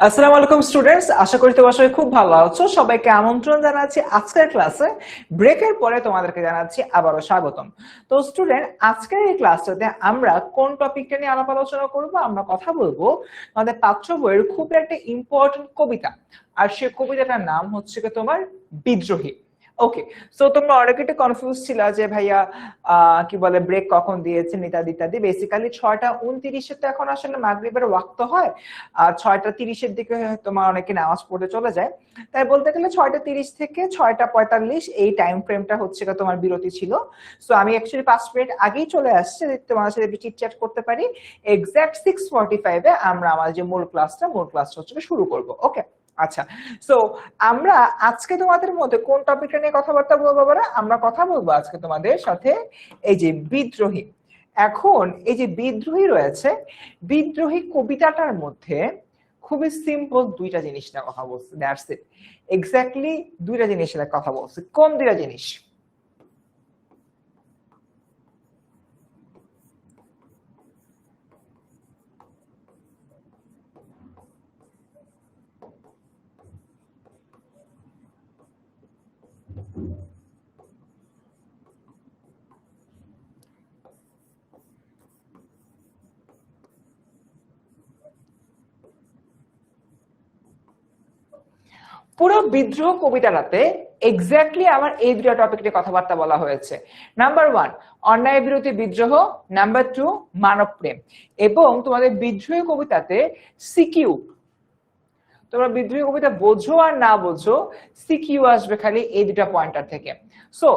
আসসালামু আলাইকুম স্টুডেন্টস, আশা করি তোমরা সবাই খুব ভালো আছো। সবাইকে আমন্ত্রণ জানাচ্ছি আজকের ক্লাসে। ব্রেকের পরে তোমাদেরকে জানাচ্ছি আবারও স্বাগতম। তো স্টুডেন্ট, আজকের এই ক্লাসটাতে আমরা কোন টপিকটা নিয়ে আলাপ আলোচনা করব? আমরা কথা বলবো আমাদের পাঠ্য বইয়ের খুব একটা ইম্পর্টেন্ট কবিতা, আর সেই কবিতাটার নাম হচ্ছে কি তোমার বিদ্রোহী। ওকে, সো তোমরা অনেকে একটু কনফিউজ ছিল যে ভাইয়া কি বলে ব্রেক কখন দিয়েছেন ইত্যাদি ইত্যাদি। বেসিক্যালি 6:29 তো এখন আসলে মাগরিবের ওয়াক্ত হয়, আর 6:30 দিকে তোমার অনেকে নামাজ পড়তে চলে যায়। তাই বলতে গেলে 6:30 থেকে 6:45 এই টাইম ফ্রেমটা হচ্ছে তোমার বিরতি ছিল। সো আমি অ্যাকচুয়ালি 5 মিনিট আগেই চলে আসছি তোমার সাথে চিটচ্যাট করতে পারি। এক্সাক্ট 6:45 আমরা আমাদের যে মূল ক্লাসটা হচ্ছে শুরু করব। ওকে, আচ্ছা। সো আমরা আজকে তোমাদের মধ্যে কোন টপিকটা নিয়ে কথাবার্তা বলবো? আমরা কথা বলবো আজকে তোমাদের সাথে এই যে বিদ্রোহী। এখন এই যে বিদ্রোহী রয়েছে, বিদ্রোহী কবিতাটার মধ্যে খুবই সিম্পল দুইটা জিনিস নিয়ে কথা বলছে। দ্যাটস ইট, এক্স্যাক্টলি দুইটা জিনিস নিয়ে কথা বলছে। কোন দুইটা জিনিস? পুরো বিদ্রোহ কবিতাটাতে এক্স্যাক্টলি আমার এই দুটো টপিক নিয়ে কথাবার্তা বলা হয়েছে। নাম্বার 1 অন্যায় বিরোধী বিদ্রোহ, নাম্বার 2 মানব প্রেম। এবং তোমাদের বিদ্রোহী কবিতাতে সিকিউ, তোমরা বিদ্রোহী কবিতা বোঝো আর না বোঝো, সিকিউ আসবে খালি এই দুটা পয়েন্টার থেকে। সো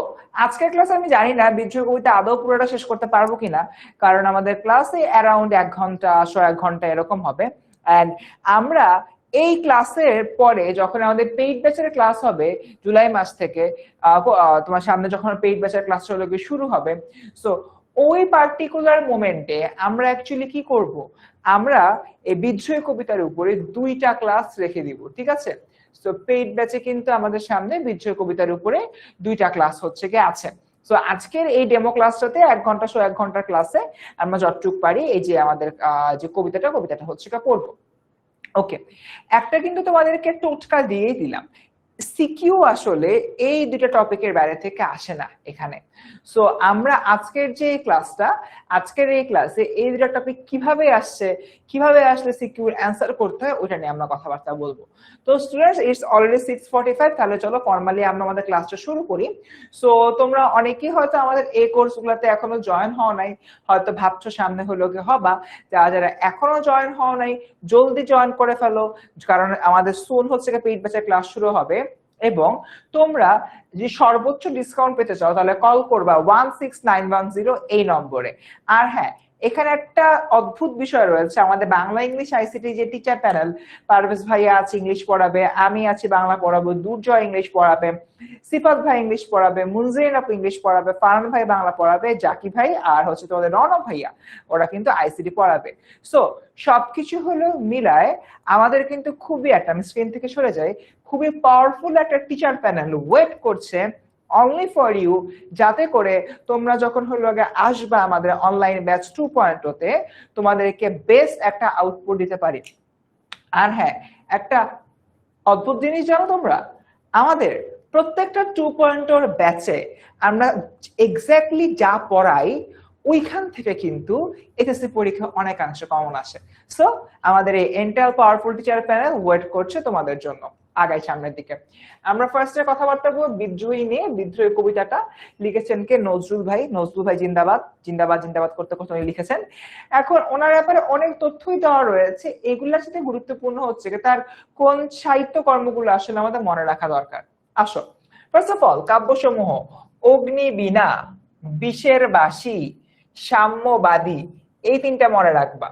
আজকের ক্লাসে আমি জানি না বিদ্রোহী কবিতা আদৌ পুরোটা শেষ করতে পারবো কিনা, কারণ আমাদের ক্লাসে অ্যারাউন্ড 1 ঘন্টা 1 ঘন্টা এরকম হবে। এন্ড আমরা এই ক্লাসের পরে যখন আমাদের পেইড ব্যাচের ক্লাস হবে জুলাই মাস থেকে, তোমার সামনে যখন পেইড ব্যাচের ক্লাস শুরু হবে, সো ওই পার্টিকুলার মোমেন্টে আমরা অ্যাকচুয়ালি কি করব? আমরা এই বিদ্রোহী কবিতার উপরে 2টা ক্লাস রেখে দিব, ঠিক আছে? সো পেইড ব্যাচে কিন্তু আমাদের সামনে বিদ্রোহী কবিতার উপরে 2টা ক্লাস হচ্ছে কি আছে। সো আজকের এই ডেমো ক্লাসটাতে 1 ঘন্টার ক্লাসে আমরা যতটুকু পারি এই যে আমাদের যে কবিতাটা হচ্ছে কি পড়বো। ওকে, একটা কিন্তু তোমাদেরকে টোটকা দিয়েই দিলাম, সিকিউ আসলে এই দুটো টপিকের বাইরে থেকে আসে না এখানে। সো আমরা আজকের এই ক্লাসে এই দুটো টপিক কিভাবে আসছে, কিভাবে আসলে সিকিউর অ্যান্সার করতে হয় ওইটা নিয়ে আমরা কথাবার্তা বলবো। তো স্টুডেন্টস, ইটস অলরেডি 6:45, তাহলে চলো ফর্মালি আমরা আমাদের ক্লাসটা শুরু করি। সো তোমরা অনেকেই হয়তো আমাদের এই কোর্সগুলোতে এখনো জয়েন হও নাই, হয়তো ভাবছো সামনে হলো কি হবা। যারা যারা এখনো জয়েন হও নাই জলদি জয়েন করে ফেলো, কারণ আমাদের সুন হচ্ছে পেইড ব্যাচের ক্লাস শুরু হবে। এবং তোমরা যদি সর্বোচ্চ ডিসকাউন্ট পেতে চাও তাহলে কল করবা 16910 এই নম্বরে। আর হ্যাঁ, এখানে একটা অদ্ভুত বিষয় রয়েছে, আমাদের বাংলা ইংলিশ আইসিটি যে টিচার প্যানেল, পারভেজ ভাইয়া আছে ইংলিশ পড়াবে, আমি আছি বাংলা পড়াবো, দুর্জয় ইংলিশ পড়াবে, সিফাত ভাই ইংলিশ পড়াবে, মুনজিন আপু ইংলিশ পড়াবে, ফারহান ভাই বাংলা পড়াবে, জাকি ভাই আর হচ্ছে তোমাদের রনব ভাইয়া ওরা কিন্তু আইসিটি পড়াবে। সো সবকিছু হলো মিলায় আমাদের কিন্তু খুবই একটা, আমি স্ক্রিন থেকে সরে যাই, খুবই পাওয়ারফুল একটা টিচার প্যানেল ওয়েট করছে অনলি ফর ইউ, যাতে করে তোমরা যখন হলো আগে আসবা আমাদের অনলাইন ব্যাচ 2.0 তে তোমাদেরকে বেস্ট একটা আউটপুট দিতে পারি। আর হ্যাঁ, একটা অদ্ভুত জিনিস জানো তোমরা, আমাদের প্রত্যেকটা 2.0 ব্যাচে আমরা এক্স্যাক্টলি যা পড়াই ওইখান থেকে কিন্তু এসএসসি পরীক্ষা অনেকাংশে কমন আসে। সো আমাদের এই এন্টাল পাওয়ারফুল টিচার প্যানেল ওয়েট করছে তোমাদের জন্য। আগাই সামনের দিকে আমরা ফার্স্টে কথাবার্তা বলবো বিদ্রোহী নিয়ে। বিদ্রোহী কবিতাটা লিখেছেন কে? নজরুল ভাই। নজরুল ভাই জিন্দাবাদ জিন্দাবাদ জিন্দাবাদ করতে করতে উনি লিখেছেন। এখন ওনার ব্যাপারে অনেক তথ্যই দেওয়া রয়েছে, এগুলোর সাথে গুরুত্বপূর্ণ হচ্ছে তার কোন সাহিত্য কর্মগুলো আসলে আমাদের মনে রাখা দরকার। আসো, ফার্স্ট অফ অল কাব্যসমূহ অগ্নি বীণা, বিষের বাসি, সাম্যবাদী, এই 3টা মনে রাখবা।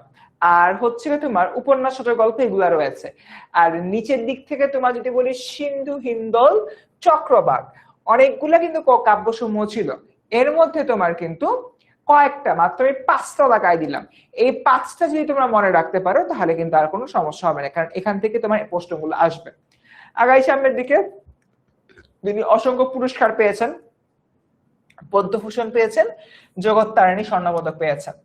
আর হচ্ছে তোমার উপন্যাস ছোট গল্প এগুলা রয়েছে। আর নিচের দিক থেকে তোমার যদি বলি সিন্ধু হিন্দল চক্রবাক, অনেকগুলা কিন্তু কাব্যসমূহ ছিল। এর মধ্যে তোমার কিন্তু কয়েকটা মাত্র এই 5টা লাগাই দিলাম। এই 5টা যদি তোমরা মনে রাখতে পারো তাহলে কিন্তু আর কোনো সমস্যা হবে না, কারণ এখান থেকে তোমার প্রশ্নগুলো আসবে। আগাই সামনের দিকে, তিনি অসংখ্য পুরস্কার পেয়েছেন, পদ্মভূষণ পেয়েছেন, জগৎ তারিণী স্বর্ণপদক পেয়েছেন।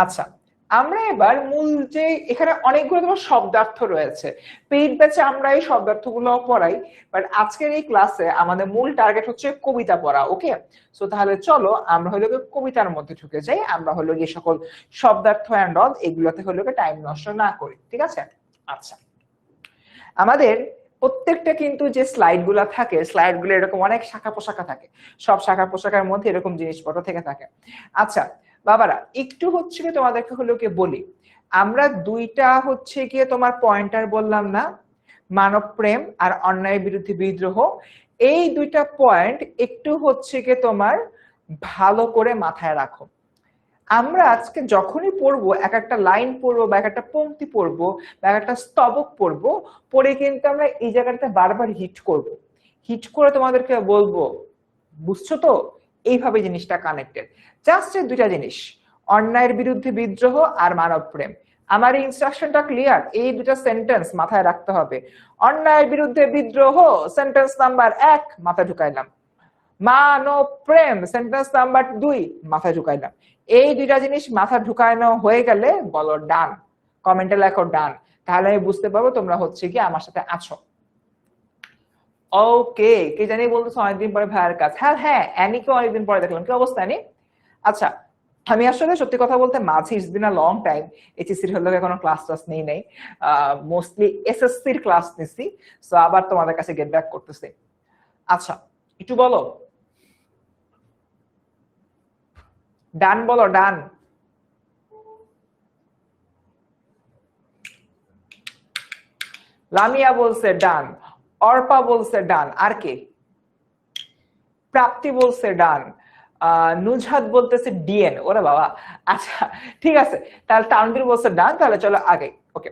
আচ্ছা, আমরা এবার মূল যে এখানে অনেকগুলো তোমার শব্দার্থ রয়েছে, পেইড ব্যাচে আমরা এই শব্দার্থগুলো পড়াই, বাট আজকের এই ক্লাসে আমাদের মূল টার্গেট হচ্ছে কবিতা পড়া। ওকে, সো তাহলে চলো আমরা হলো কবিতার মধ্যে ঢুকে যাই, আমরা হলো গিয়ে সকল শব্দার্থ অ্যান্ড অল এগুলোতে হলো টাইম নষ্ট না করি, ঠিক আছে? আচ্ছা, আমাদের প্রত্যেকটা কিন্তু যে স্লাইড গুলা থাকে, স্লাইড গুলো এরকম অনেক শাখা পোশাখা থাকে, সব শাখা পোশাখার মধ্যে এরকম জিনিসপত্র থেকে থাকে। আচ্ছা বাবারা, একটু হচ্ছে কি তোমাদেরকে হলো কি বলি, আমরা দুইটা হচ্ছে গিয়ে তোমার পয়েন্টার বললাম না, মানব প্রেম আর অন্যায়ের বিরুদ্ধে বিদ্রোহ, এই দুইটা পয়েন্ট একটু হচ্ছে গিয়ে তোমার ভালো করে মাথায় রাখো। আমরা আজকে যখনই পড়বো, এক একটা লাইন পড়বো বা এক একটা পংক্তি পড়বো বা এক একটা স্তবক পড়বো, পড়ে কিন্তু আমরা এই জায়গাটা বারবার হিট করব, হিট করে তোমাদেরকে বলবো, বুঝছো তো? এইভাবে জিনিসটা কানেক্টেড। জাস্ট দুইটা জিনিস, অন্যায়ের বিরুদ্ধে বিদ্রোহ আর মানব প্রেম। আমার এই ইনস্ট্রাকশনটা ক্লিয়ার? এই দুটা সেন্টেন্স মাথায় রাখতে হবে। অন্যায়ের বিরুদ্ধে বিদ্রোহ সেন্টেন্স নাম্বার 1 মাথায় ঢুকাইলাম, মানব প্রেম সেন্টেন্স নাম্বার 2 মাথায় ঢুকাইলাম। এই দুইটা জিনিস মাথা ঢুকানো হয়ে গেলে বলো ডান, কমেন্টে লেখো ডান, তাহলে আমি বুঝতে পারবো তোমরা হচ্ছে কি আমার সাথে আছো। ওকে, কে জানি বলতেছো অনেকদিন পরে ভাইয়ের কাজ। হ্যাঁ হ্যাঁ, অ্যানিকে অনেকদিন পরে দেখলাম, কি অবস্থা অ্যানি? আচ্ছা, আমি আসলে সত্যি কথা বলতে মাঝে it's been a long time, এইচএসসির হলো কোনো ক্লাস টাস নেই নাই, মোস্টলি এসএসসির ক্লাস নিছি, সো আবার তোমাদের কাছে গেট ব্যাক করতেছি। আচ্ছা একটু বলো ডান, বলো ডান। লামিয়া বলছে ডান, অর্পা বলছে ডান, আর কে? প্রাপ্তি বলছে ডান, নুজহাত বলতেছে ডিএন। ওরে বাবা, আচ্ছা ঠিক আছে, তাহলে তানভীর বলছে ডান, তাহলে চলো আগে। ওকে,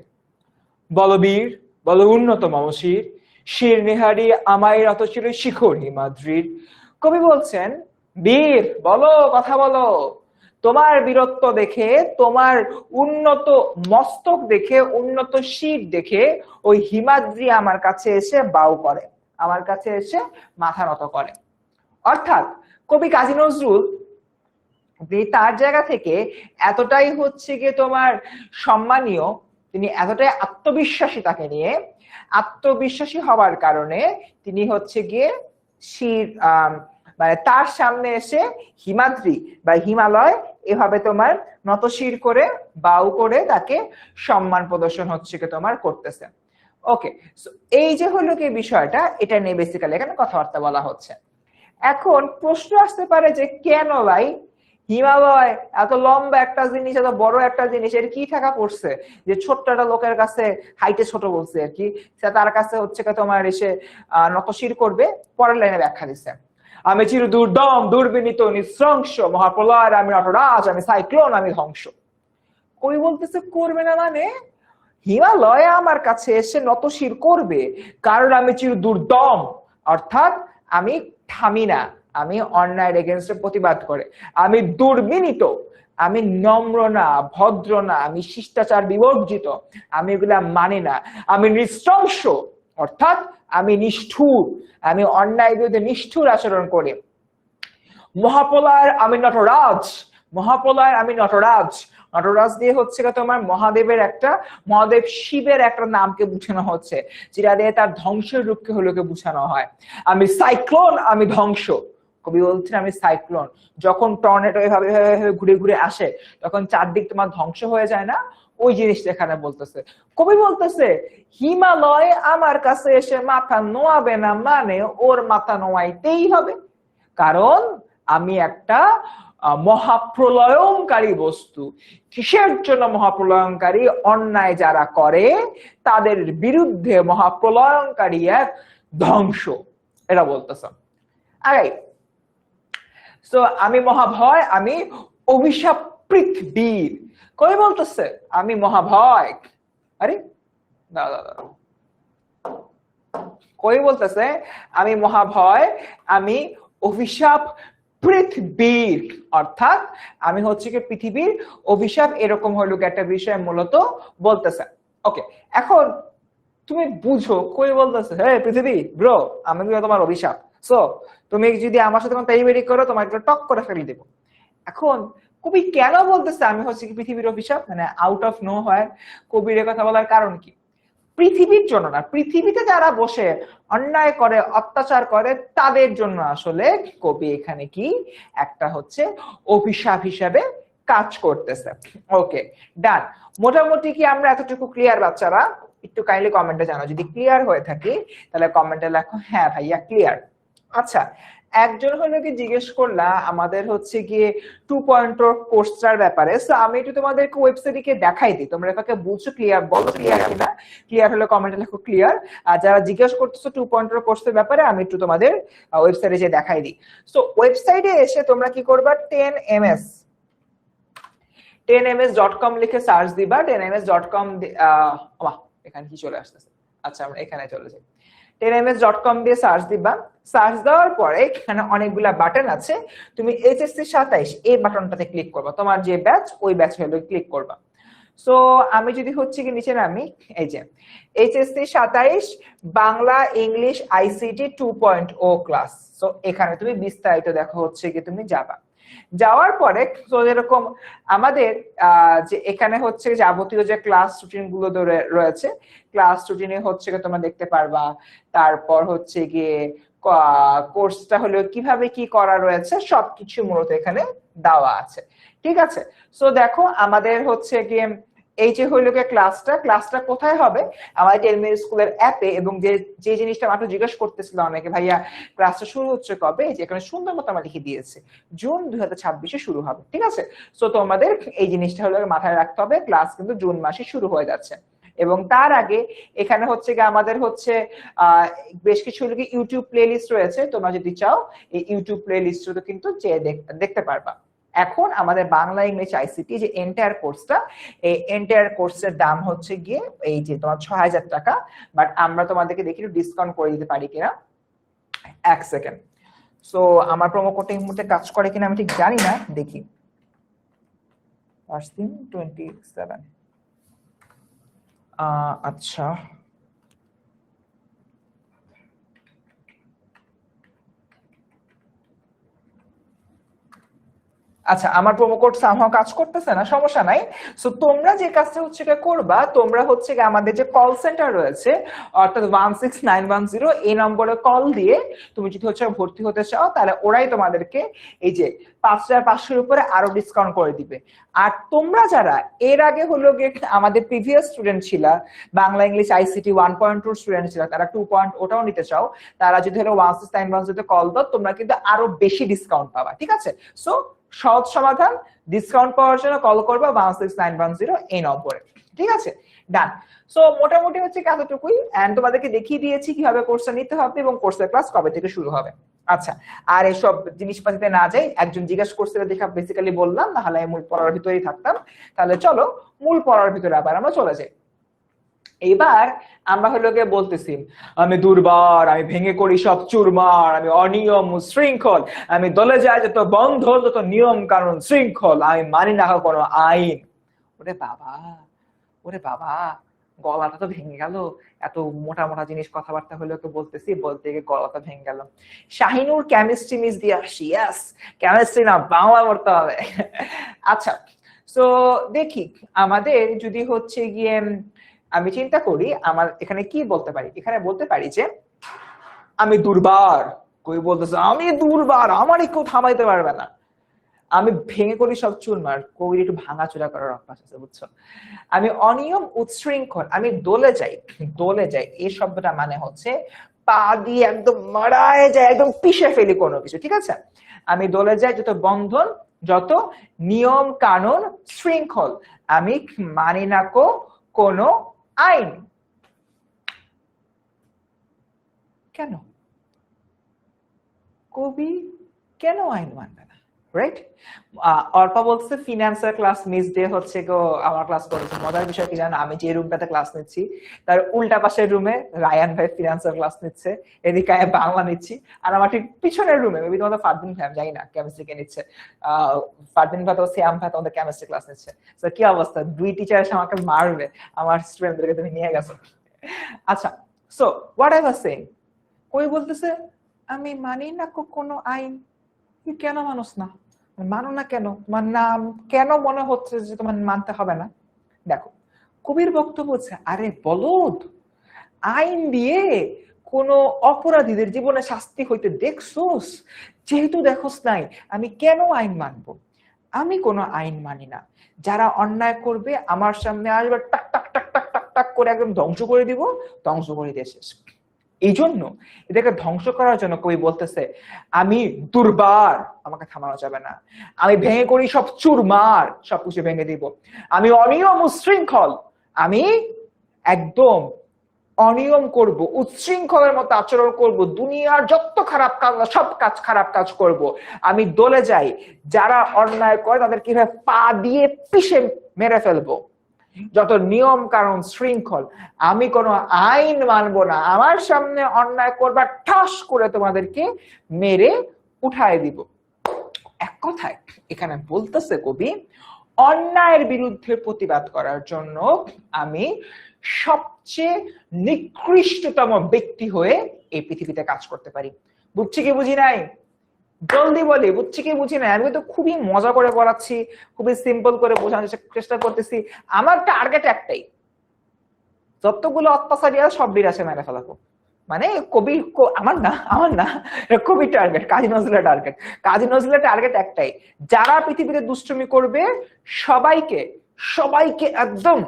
বলবীর বল উন্নত মমশির, শির নেহারি আমায় রত ছিল শিখর হিমাদ্রির। কবি বলছেন বীর বলো, কথা বলো, তোমার বীরত্ব দেখে, তোমার উন্নত মস্তক দেখে, উন্নত শির দেখে ওই হিমাদ্রি আমার কাছে এসে বাউ করে, আমার কাছে এসে মাথা নত করে। অর্থাৎ কবি কাজী নজরুল তার জায়গা থেকে এতটাই হচ্ছে গিয়ে তোমার সম্মানীয়, তিনি এতটাই আত্মবিশ্বাসী, তাকে নিয়ে আত্মবিশ্বাসী হওয়ার কারণে তিনি হচ্ছে গিয়ে শির মানে তার সামনে এসে হিমাদ্রি বা হিমালয় এভাবে তোমার নতশির করে বাউ করে তাকে সম্মান প্রদর্শন হচ্ছে কি তোমার করতেছে। ওকে, এই যে হলো কি বিষয়টা, এটা নিয়ে বেসিক্যালি এখানে কথাবার্তা বলা হচ্ছে। এখন প্রশ্ন আসতে পারে যে কেন ভাই হিমালয় এত লম্বা একটা জিনিস, এত বড় একটা জিনিস, এর কি ঠেকা পড়ছে যে ছোট্ট একটা লোকের কাছে হাইটে ছোট বলছে আর কি, তার কাছে হচ্ছে তোমার এসে নতশির করবে? পরের লাইনে ব্যাখ্যা দিচ্ছে, আমি চির দুর্দম দুর্বিনীত নিঃশ্রংস মহাপ্রলয়ের আমি নটরাজ, আমি সাইক্লোন, আমি ধ্বংস। কবি বলতেছে করবে না মানে হিমালয় আমার কাছে এসে নতশির করবে কারণ আমি চির দুর্দম, অর্থাৎ আমি থামি না, আমি অন্যায়ের এগেনস্টে প্রতিবাদ করে, আমি দুর্বিনীত, আমি নম্র না, ভদ্র না, আমি শিষ্টাচার বিবর্জিত, আমি এগুলা মানি না, আমি নৃশংস, অর্থাৎ আমি নিষ্ঠুর, আমি অন্যায় বিরুদ্ধে নিষ্ঠুর আচরণ করি। মহাপ্রলয়ের আমি নটরাজ, মহাপ্রলয়ের আমি নটরাজ, নটরাজ দিয়ে হচ্ছে তোমার মহাদেবের একটা, মহাদেব শিবের একটা নামকে বুঝানো হচ্ছে, যেটা দিয়ে তার ধ্বংসের রূপকে হলোকে বুঝানো হয়। আমি সাইক্লোন, আমি ধ্বংস। কবি বলছেন আমি সাইক্লোন, যখন টর্নেডো এভাবে ঘুরে ঘুরে আসে তখন চারদিক তোমার ধ্বংস হয়ে যায় না, ওই জিনিসটা এখানে বলতেছে। কবি বলতেছে হিমালয় আমার কাছে এসে মাথা নোয়াবে না মানে ওর মাথা নোয়াইতেই হবে, কারণ আমি একটা মহাপ্রলয়ঙ্কারী বস্তু। কিসের জন্য মহাপ্রলয়ঙ্কারী? অন্যায় যারা করে তাদের বিরুদ্ধে মহাপ্রলয়ঙ্কারী এক ধ্বংস, এটা বলতেছে। সো আমি মহাভয়, আমি অভিশাপ পৃথিবীর। কবি বলতেছে আমি মহাভয়, আরে দাদা কবি বলতেছে আমি মহাভয়, আমি অভিশাপ পৃথিবীর, অর্থাৎ আমি হচ্ছে কি পৃথিবীর অভিশাপ, এরকম হলো একটা বিষয় মূলত বলতেছে। ওকে, এখন তুমি বুঝো কই বলতেছে হে পৃথিবী ব্রো আমি তোমার অভিশাপ, সো তুমি যদি আমার সাথে কোনো পেরিবেরি করো তোমাকে টক করে ফেলে দেবো। এখন কবি কেন বলতেছে আমি হচ্ছে কি পৃথিবীর অভিশাপ, মানে আউট অফ নো হয় কবির কথা বলার কারণ কি? পৃথিবীর জন্য না, পৃথিবীতে যারা বসে অন্যায় করে অত্যাচার করে তাদের জন্য আসলে কবি এখানে কি একটা হচ্ছে অভিশাপ হিসেবে কাজ করতেছে। ওকে, ডান। মোটামুটি কি আমরা এতটুকু ক্লিয়ার বাচ্চারা? একটু কাইন্ডলি কমেন্টে জানাও যদি ক্লিয়ার হয়ে থাকে, তাহলে কমেন্টে লেখো হ্যাঁ ভাইয়া ক্লিয়ার। আচ্ছা, একজন হলো কি জিজ্ঞেস করলা আমাদের হচ্ছে গিয়ে 2.0 কোর্সটার ব্যাপারে। সো আমি একটু তোমাদেরকে ওয়েবসাইটে দেখাই দিই, তোমরা এটাকে বুঝছো ক্লিয়ার, বলো ক্লিয়ার কিনা। ক্লিয়ার হলে কমেন্টে লেখো ক্লিয়ার। আর যারা জিজ্ঞেস করতেছো 2.0 কোর্সের ব্যাপারে, আমি একটু তোমাদের ওয়েবসাইটে যে দেখাই দিই। সো ওয়েবসাইটে এসে তোমরা কি করবা, 10ms.com লিখে সার্চ দিবা। 10ms.com এখানে কি চলে আসতেছে, আচ্ছা আমরা এখানে চলে যাই। 10ms.com দিয়ে সার্চ দিবা। সার্চ দেওয়ার পরে এখানে অনেকগুলা বাটন আছে, তুমি এইচএসসি 27 এই বাটনটাতে ক্লিক করবা, তোমার যে ব্যাচ ওই ব্যাচ হলো ক্লিক করবা। সো আমি যদি হচ্ছে কি নিচে নামি, এই যে HSC 27 Bangla English ICT 2.0 class. So এখানে তুমি বিস্তারিত দেখো হচ্ছে কি তুমি যাবা। যাওয়ার পরে তো এরকম আমাদের যে এখানে হচ্ছে যাবতীয় যে ক্লাস রুটিন গুলো রয়েছে, ক্লাস রুটিনে হচ্ছে তোমরা দেখতে পারবা। তারপর হচ্ছে গিয়ে কোর্সটা হলো কিভাবে কি করা রয়েছে সবকিছু মূলত এখানে দেওয়া আছে, ঠিক আছে। সো দেখো আমাদের হচ্ছে গিয়ে এই যে হইলো ক্লাসটা কোথায় হবে, আমাদের টেলমির স্কুলের অ্যাপে। এবং যে জিনিসটা মাত্র জিজ্ঞেস করতেছিল অনেকে, ভাইয়া ক্লাসটা শুরু হচ্ছে কবে, যে এখানে সুন্দর মতো আমরা লিখে দিয়েছে জুন 2026 শুরু হবে, ঠিক আছে। সো তোমাদের এই জিনিসটা হলো মাথায় রাখতে হবে, ক্লাস কিন্তু জুন মাসে শুরু হয়ে যাচ্ছে। এবং তার আগে এখানে হচ্ছে গিয়ে আমাদের হচ্ছে বেশ কিছু ইউটিউব প্লেলিস্ট রয়েছে, তোমরা যদি চাও এই ইউটিউব প্লেলিস্টে কিন্তু চেয়ে দেখতে পারবা। এখন আমাদের বাংলা ইংলিশ আইসিটি যে এন্টায়ার কোর্সটা, এই এন্টায়ার কোর্সের দাম হচ্ছে গিয়ে এই যে তোমার 6000 টাকা। বাট আমরা তোমাদেরকে দেখি ডিসকাউন্ট করে দিতে পারি কিনা, এক সেকেন্ড। সো আমার প্রোমো কোড এই মুহূর্তে কাজ করে কিনা আমি ঠিক জানি না, দেখি। 27 আচ্ছা, আচ্ছা আমার প্রোমো কোড সামহাও কাজ করতেছে না, সমস্যা নাই। সো তোমরা যে কাজটা হচ্ছে করবা, তোমরা হচ্ছে আমাদের যে কল সেন্টার রয়েছে অর্থাৎ 16910 এই নম্বরে কল দিয়ে তুমি যদি হচ্ছে ভর্তি হতে চাও, তাহলে ওরাই তোমাদেরকে এই যে 5500 উপরে আরো ডিসকাউন্ট করে দিবে। আর তোমরা যারা এর আগে হলো গিয়ে আমাদের প্রিভিয়াস স্টুডেন্ট ছিল, বাংলা ইংলিশ আইসিটি 1.2 স্টুডেন্ট ছিল, তারা 2.0টাও নিতে চাও, তারা যদি হলো 16910 কল দাও, তোমরা কিন্তু আরো বেশি ডিসকাউন্ট পাবা, ঠিক আছে। সো সহজ সমাধান, ডিসকাউন্ট পাওয়ার জন্য কল করবা 16910 এই নম্বরে, ঠিক আছে, ডান। সো মোটামুটি হচ্ছে এতটুকুই, এন্ড তোমাদেরকে দেখিয়ে দিয়েছি কিভাবে কোর্সটা নিতে হবে এবং কোর্সের ক্লাস কবে থেকে শুরু হবে। আচ্ছা, আর এসব জিনিসপাতিতে না যাই, একজন জিজ্ঞাসা করছিল দেখা বেসিক্যালি বললাম, না হলে মূল পড়ার ভিতরেই থাকতাম। তাহলে চলো মূল পড়ার ভিতরে আবার আমরা চলে যাই। এবার আমরা হলো গিয়ে বলতেছি আমি দুর্বার, আমি ভেঙে করি সব চুরমার, আমি অনিয়ম শৃঙ্খল, আমি দলে যাই যত বন্ধ যত নিয়ম কানুন শৃঙ্খল, আমি মানি না কোনো আইন। ওরে বাবা, ওরে বাবা, গলাটা তো ভেঙে গেল। এত মোটা মোটা জিনিস কথাবার্তা হলো বলতেছি, বলতে গিয়ে গলাটা ভেঙে গেল। শাহিনুর কেমিস্ট্রি মিস দিয়ে আসি, ইয়াস কেমিস্ট্রি না বাংলা পড়তে হবে। আচ্ছা, সো দেখি আমাদের যদি হচ্ছে গিয়ে আমি চিন্তা করি আমার এখানে কি বলতে পারি, এখানে বলতে পারি যে আমি দুর্বার। কই বলতেছে আমি দুর্বার, আমারই কেউ থামাইতে পারবে না। আমি ভেঙে করি সব চুরমার, কবির একটু ভাঙাচোরা করার অভ্যাস আছে বুঝছো। আমি অনিয়ম উচ্ছৃঙ্খল, আমি দলে যাই। দলে যাই এই শব্দটা মানে হচ্ছে পা দিয়ে একদম মারায় যায়, একদম পিষে ফেলি কোনো কিছু, ঠিক আছে। আমি দলে যাই যত বন্ধন যত নিয়ম কানুন শৃঙ্খল, আমি মানি না কোনো আইন। কেন কবি কেন আইন মানবে না, রাইট? অর্পা বলছে ফিনান্সের ক্লাস মিস ডে হচ্ছে গো আমার ক্লাস করেছে। মজার বিষয় কি জানো, আমি যে রুমটাতে ক্লাস নিচ্ছি তার উল্টা পাশের রুমে রায়ান ভাই ফিনান্সের ক্লাস নিচ্ছে, এদিকে বাংলা নিচ্ছি। আর আমার ঠিক পিছনের রুমে মেবি তোমাদের ফারদিন ভাই, জানি না, কেমিস্ট্রি কে নিচ্ছে। ফারদিন ভাই তো শ্যাম ভাই তোমাদের কেমিস্ট্রি ক্লাস নিচ্ছে। তো কি অবস্থা, দুই টিচার এসে আমাকে মারবে, আমার স্টুডেন্টদেরকে তুমি নিয়ে গেছো। আচ্ছা, so what I was saying, কই বলতেছে আমি মানি না কোনো আইন। কেন মানুষ না, মানো না কেন? তোমার নাম কেন মনে হচ্ছে যে তোমার মানতে হবে না? দেখো, কবির বক্তব্য হচ্ছে, আরে বলদ, আইন দিয়ে কোন অপরাধীদের জীবনে শাস্তি হইতে দেখছোস? যেহেতু দেখোস নাই, আমি কেন আইন মানবো? আমি কোনো আইন মানি না। যারা অন্যায় করবে আমার সামনে আসবে, টাক টাক টাক টাক টাক টাক করে একদম ধ্বংস করে দিব, ধ্বংস করে দিয়ে শেষ। এই জন্য এটাকে ধ্বংস করার জন্য কবি বলতেছে, আমি দুর্বার, আমাকে থামানো যাবে না। আমি ভেঙে করি সব চুরমার, সবকিছু ভেঙে দিব। আমি অনিয়ম উচ্ছৃঙ্খল, আমি একদম অনিয়ম করব, উচ্ছৃঙ্খলের মতো আচরণ করব, দুনিয়ার যত খারাপ কাজ, সব কাজ খারাপ কাজ করব। আমি দলে যাই, যারা অন্যায় করে তাদের কিভাবে পা দিয়ে পিষে মেরে ফেলবো। যত নিয়ম কারণ শৃঙ্খল, আমি কোনো আইন মানবো না। আমার সামনে অন্যায় করবা, ঠাস করে তোমাদেরকে মেরে উঠায় দিব। এক কথায় এখানে বলতেছে কবি, অন্যায়ের বিরুদ্ধে প্রতিবাদ করার জন্য আমি সবচেয়ে নিকৃষ্টতম ব্যক্তি হয়ে এই পৃথিবীতে কাজ করতে পারি। বুঝছি কি বুঝি নাই? জলদি বলি, বুঝছি কি বুঝি নাই? আমি তো খুবই মজা করে বলাচ্ছি, খুবই সিম্পল করে বোঝানোর চেষ্টা করতেছি। আমার টার্গেট একটাই, যতগুলো অত্যাচারী আছে সব বিরাসে মেরে ফেলাবো। মানে কবি, আমার না, কবি টার্গেট, কাজী নজরুলের টার্গেট। কাজী নজরুলের টার্গেট একটাই, যারা পৃথিবীতে দুষ্টুমি করবে সবাইকে সবাইকে একদম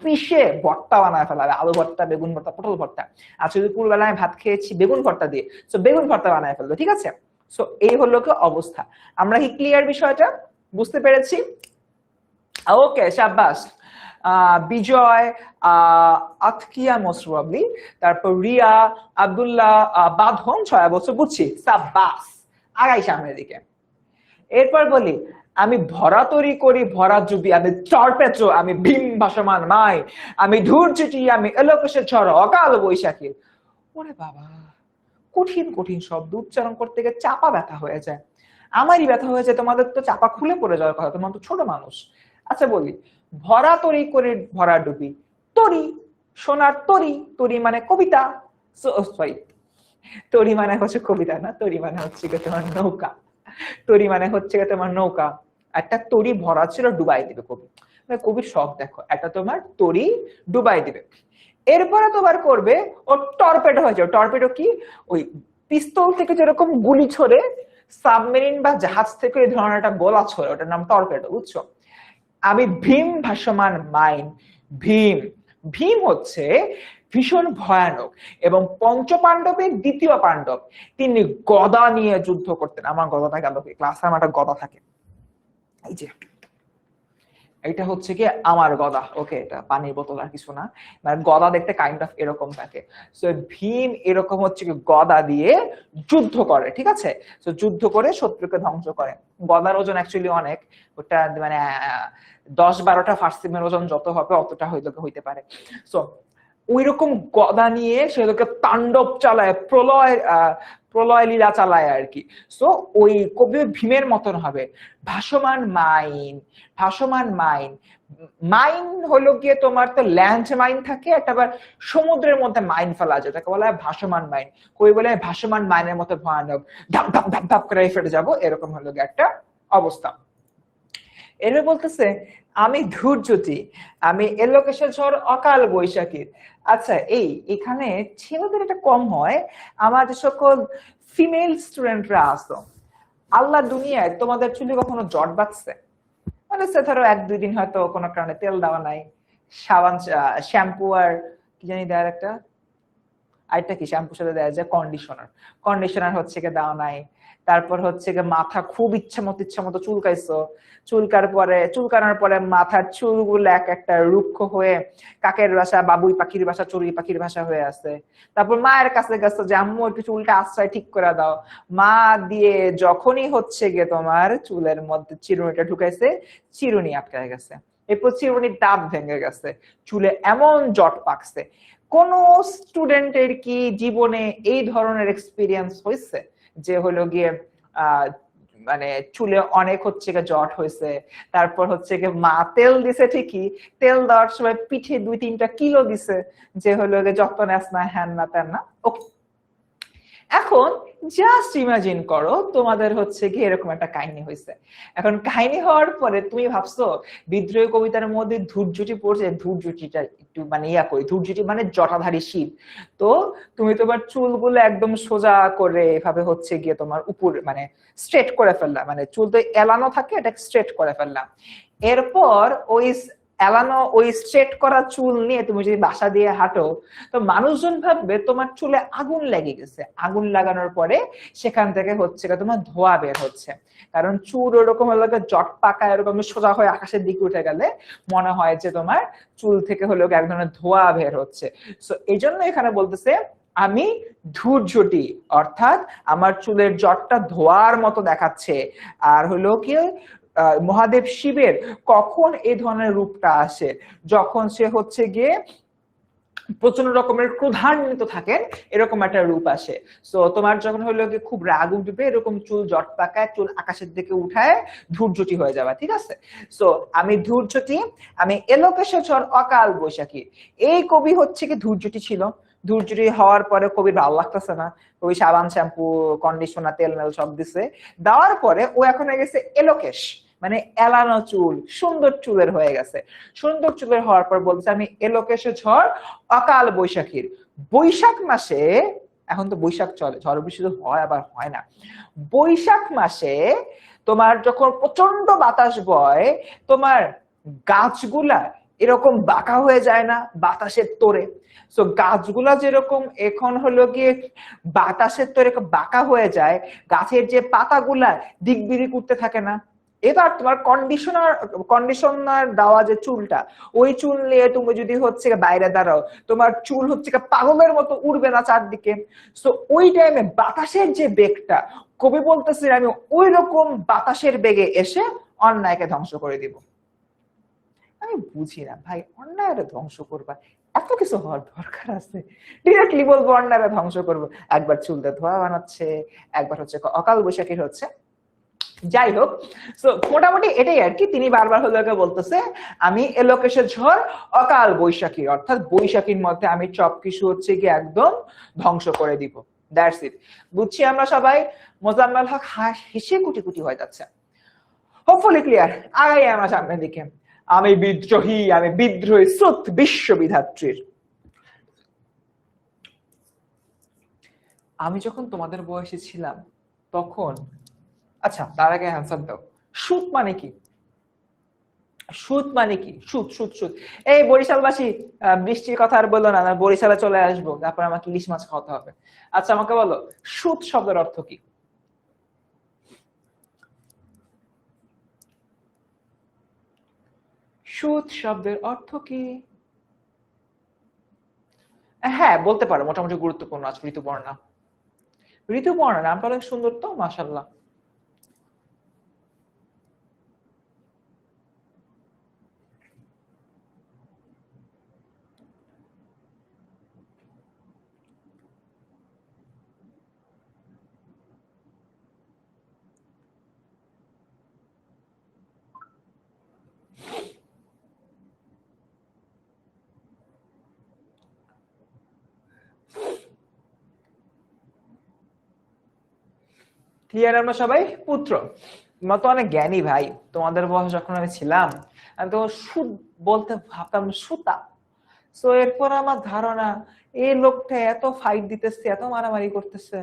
পিষে ভর্তা বানায় ফেলাবে। আলু ভর্তা, বেগুন ভর্তা, পটল ভর্তা। আজকে দুপুরবেলায় ভাত খেয়েছি বেগুন ভর্তা দিয়ে, তো বেগুন ভর্তা বানায় ফেললো। ঠিক আছে, সো এই হলো কি অবস্থা। আমরা কি ক্লিয়ার বিষয়টা? বুঝতে পেরেছি? ওকে, শাবাশ। বিজয়, আতকিয়া মোস্ট প্রবাবলি, তারপর রিয়া, আব্দুল্লাহ, বাঁধন 6 বছর, বুঝছি, সাব্বাস। আগাই সামনের দিকে। এরপর বলি, আমি ভরা তরি করি ভরা জুবি, আমি চরপেত্র, আমি ভীম ভাসমান মাই, আমি ধূর চিটি, আমি এলোকেশের ঝড় অকাল বৈশাখী। ওরে বাবা, কঠিন কঠিন শব্দ উচ্চারণ করতে গিয়ে চাপা ব্যথা হয়ে যায়। আমারই ব্যথা হয়ে যায়, তোমাদের তো চাপা খুলে পড়ে যাওয়ার কথা, তোমার তো ছোট মানুষ। আচ্ছা বলি, ভরা তরি করে ভরা ডুবি, তরি, সোনার তরি, তরি মানে কবিতা, সরি, তরি মানে হচ্ছে কবিতা না, তরি মানে হচ্ছে তোমার নৌকা। তরি মানে হচ্ছে তোমার নৌকা। একটা তরি ভরা ছিল, ডুবাই দিবে কবি। কবির শখ দেখো, একটা তোমার তরি ডুবাই দিবে। এরপরে তোমার করবে ও টর্পেডো হয়ে যাবে। টর্পেডো কি? ওই পিস্তল থেকে যেরকম গুলি ছড়ে, সাবমেরিন বা জাহাজ থেকে এই ধরনের একটা গোলা ছড়ে, ওটার নাম টর্পেডো, বুঝছো? আমি ভীম ভাসমান মাইন। ভীম, ভীম হচ্ছে ভীষণ ভয়ানক, এবং পঞ্চপাণ্ডবের দ্বিতীয় পাণ্ডব, তিনি গদা নিয়ে যুদ্ধ করতেন। আমার গদাটা গেল, ক্লাসে আমার একটা গদা থাকে, এই যে এটা হচ্ছে কি আমার গদা। ওকে, এটা পানির বোতল আর কিছু না, মানে গদা দেখতে কাইন্ড অফ এরকম থাকে। সো ভীম এরকম হচ্ছে কি গদা দিয়ে যুদ্ধ করে, ঠিক আছে? সো যুদ্ধ করে শত্রুকে ধ্বংস করে। গদার ওজন অ্যাকচুয়ালি অনেক, ওটা মানে 10-12টা ফার্সিমের ওজন যত হবে অতটা হইতে পারে। সো ওইরকম গদা নিয়ে সেগুলোকে তাণ্ডব চালায়, প্রলয় লীলা চালায় আর কি। সো ওই কবি ভীমের মতন হবে, ভাসমান মাইন। ভাসমান মাইন, মাইন হলো গিয়ে তোমার তো ল্যান্ড মাইন থাকে, একটা আবার সমুদ্রের মধ্যে মাইন ফেলা যায়, তাকে বলা হয় ভাসমান মাইন। কবি বলে ভাসমান মাইনের মতো ভয়ানক, ধাপ ধাপ ধাপ ধাপ করে ফেটে যাবো, এরকম হলো গিয়ে একটা অবস্থা। এরপর বলতেছে, আমি ধূর্যটি, আমি এলোকেশের ঝড় অকাল বৈশাখী। আচ্ছা, এখানে ছেলেদের এটা কম হয়, আমার যে সকল ফিমেল স্টুডেন্টরা আসো, আল্লাহ দুনিয়ায় তোমাদের চুলে কখনো জট বাঁধছে? মানে সে ধরো 1-2 দিন হয়তো কোনো কারণে তেল দেওয়া নাই, সাবান, শ্যাম্পু আর কি জানি দেওয়ার একটা, আরেকটা কি শ্যাম্পুর সাথে দেওয়া যায় কন্ডিশনার, কন্ডিশনার হচ্ছে গিয়ে দেওয়া নাই। তারপর হচ্ছে গিয়ে মাথা খুব ইচ্ছা মতো চুলকাইছো, চুলকানোর পরে মাথার চুলগুলো এক একটা রুক্ষ হয়ে কাকের বাসা, বাবুই পাখির বাসা, চড়ুই পাখির বাসা হয়ে আছে। তারপর মায়ের কাছে গেছো যে আম্মু একটু চুলটা আশ্রয় ঠিক করে দাও, মা দিয়ে যখনই হচ্ছে গিয়ে তোমার চুলের মধ্যে চিরুনিটা ঢুকাইছে, চিরুনি আটকে গেছে, এরপর চিরুনির দাঁত ভেঙে গেছে, চুলে এমন জট পাকছে। কোন স্টুডেন্টের কি জীবনে এই ধরনের এক্সপিরিয়েন্স হয়েছে যে হলো গিয়ে মানে চুলে অনেক হচ্ছে গিয়ে জট হয়েছে, তারপর হচ্ছে গিয়ে মা তেল দিছে ঠিকই, তেল দেওয়ার সময় পিঠে 2-3টা কিলো দিছে, যে হলো গিয়ে যত্ন নেস না, হ্যান না ত্যান না। ওকে, এখন জাস্ট ইমাজিন করো তোমাদের হচ্ছে কি এরকম একটা কাহিনী হয়েছে। এখন কাহিনী হওয়ার পরে তুমি ভাবছো বিদ্রোহী কবিতার মধ্যে ধূর্যটি পড়ছে, ধূর্যটিটা একটু মানে ইয়া করি, ধূর্যটি মানে জটাধারী শিব। তো তুমি তোমার চুলগুলো একদম সোজা করে এভাবে হচ্ছে গিয়ে তোমার উপর মানে স্ট্রেট করে ফেললাম, মানে চুল তো এলানো থাকে, এটা স্ট্রেট করে ফেললাম। এরপর ওই এলানো ওই স্ট্রেট করা চুল নিয়ে তুমি যদি বাসা দিয়ে হাঁটো, তো মানুষজন ভাববে তোমার চুলে আগুন লেগে গেছে। আগুন লাগানোর পরে সেখান থেকে হচ্ছে তোমার ধোঁয়া বের হচ্ছে, কারণ চুল ওরকম হলো জট পাকা এরকম সোজা হয়ে আকাশের দিকে উঠে গেলে মনে হয় যে তোমার চুল থেকে হলো এক ধরনের ধোঁয়া বের হচ্ছে। সো এই জন্য এখানে বলতেছে আমি ধূর্যটি, অর্থাৎ আমার চুলের জটটা ধোয়ার মতো দেখাচ্ছে। আর হলো কি মহাদেব শিবের কখন এই ধরনের রূপটা আসে, যখন সে হচ্ছে গিয়ে প্রচন্ড রকমের ক্রোধান্বিত থাকেন, এরকম একটা রূপ আসে। সো তোমার যখন হলো কি খুব রাগ উঠবে, এরকম চুল জট পাকায়, চুল আকাশের দিকে উঠায় ধূর্যটি হয়ে যাবে, ঠিক আছে? সো আমি ধূর্যটি, আমি এলোকেশে ঝড় অকাল বৈশাখী। এই কবি হচ্ছে কি ধূর্যটি ছিল। ধূর্যটি হওয়ার পরে কবির ভালো লাগতেছে না, কবি সাবান শ্যাম্পু কন্ডিশনার তেল মেল সব দিছে, দেওয়ার পরে ও এখন হয়ে গেছে এলোকেশ, মানে এলানো চুল, সুন্দর চুলের হয়ে গেছে। সুন্দর চুলের হওয়ার পর বলছে আমি এলোকেশে ঝড় অকাল বৈশাখীর। বৈশাখ মাসে, এখন তো বৈশাখ চলে, ঝড় বৃষ্টি তো হয় আবার হয় না, বৈশাখ মাসে তোমার যখন প্রচন্ড বাতাস বয়, তোমার গাছগুলা এরকম বাঁকা হয়ে যায় না বাতাসের তোড়ে? তো গাছগুলা যেরকম এখন হলো গিয়ে বাতাসের তোড়ে বাঁকা হয়ে যায়, গাছের যে পাতাগুলা দিক বিদিক উঠতে থাকে না, এবার তোমার কন্ডিশনার দেওয়া যে চুলটা, ওই চুল নিয়ে তুমি যদি হচ্ছে বাইরে দাঁড়াও, তোমার চুল হচ্ছে পাগলের মতো উড়বে না চারদিকে। তো ওই টাইমে বাতাসের যে বেগটা, কবি বলতেছে আমি ওই রকম বাতাসের বেগে এসে অন্যায়কে ধ্বংস করে দিব। আমি বুঝি না ভাই, অন্যায়টা ধ্বংস করবা এত কিছু হওয়ার দরকার আছে? ডিরেক্টলি বলবো অন্যায়টা ধ্বংস করবো, একবার চুলতে ধোয়া বানাচ্ছে, একবার হচ্ছে অকাল বৈশাখীর হচ্ছে। যাই হোক, মোটামুটি এটাই আর কি। তিনি বারবার হলো বলতেছে আমি এলোকেশের ঝড় অকাল বৈশাখী, অর্থাৎ বৈশাখীর মধ্যে আমি সবকিছু হচ্ছে কি একদম ধ্বংস করে দিব। That's it. বুঝছি আমরা সবাই? মোজাম্মেল হক হেসে কুটি কুটি হয়ে যাচ্ছে। Hopefully clear. আগাই আমার সামনের দিকে। আমি বিদ্রোহী, আমি বিদ্রোহী স্রোত বিশ্ববিধাত্রীর। আমি যখন তোমাদের বয়সে ছিলাম তখন, আচ্ছা তার আগে অ্যান্সার দাও, সুত মানে কি? সুত মানে কি? সুত সুত সুত। এই বরিশালবাসী, বৃষ্টির কথা আর বললো না, বরিশালে চলে আসবো, তারপর আমাকে ইলিশ মাছ খাওয়াতে হবে। আচ্ছা আমাকে বলো, সুত শব্দের অর্থ কি? সুত শব্দের অর্থ কি? হ্যাঁ বলতে পারো, মোটামুটি গুরুত্বপূর্ণ আছে। ঋতুপর্ণা। ঋতুপর্ণা নামটা অনেক সুন্দর তো, মাশাআল্লাহ। ক্লিয়ার আমরা সবাই? পুত্র, তোমরা তো অনেক জ্ঞানী ভাই, তোমাদের বয়স যখন আমি ছিলাম আমি তো সুদ বলতে ভাবতাম সুতা। সো এরপর আমার ধারণা এই লোকটা এত ফাইট দিতেছে, এত মারামারি করতেছে,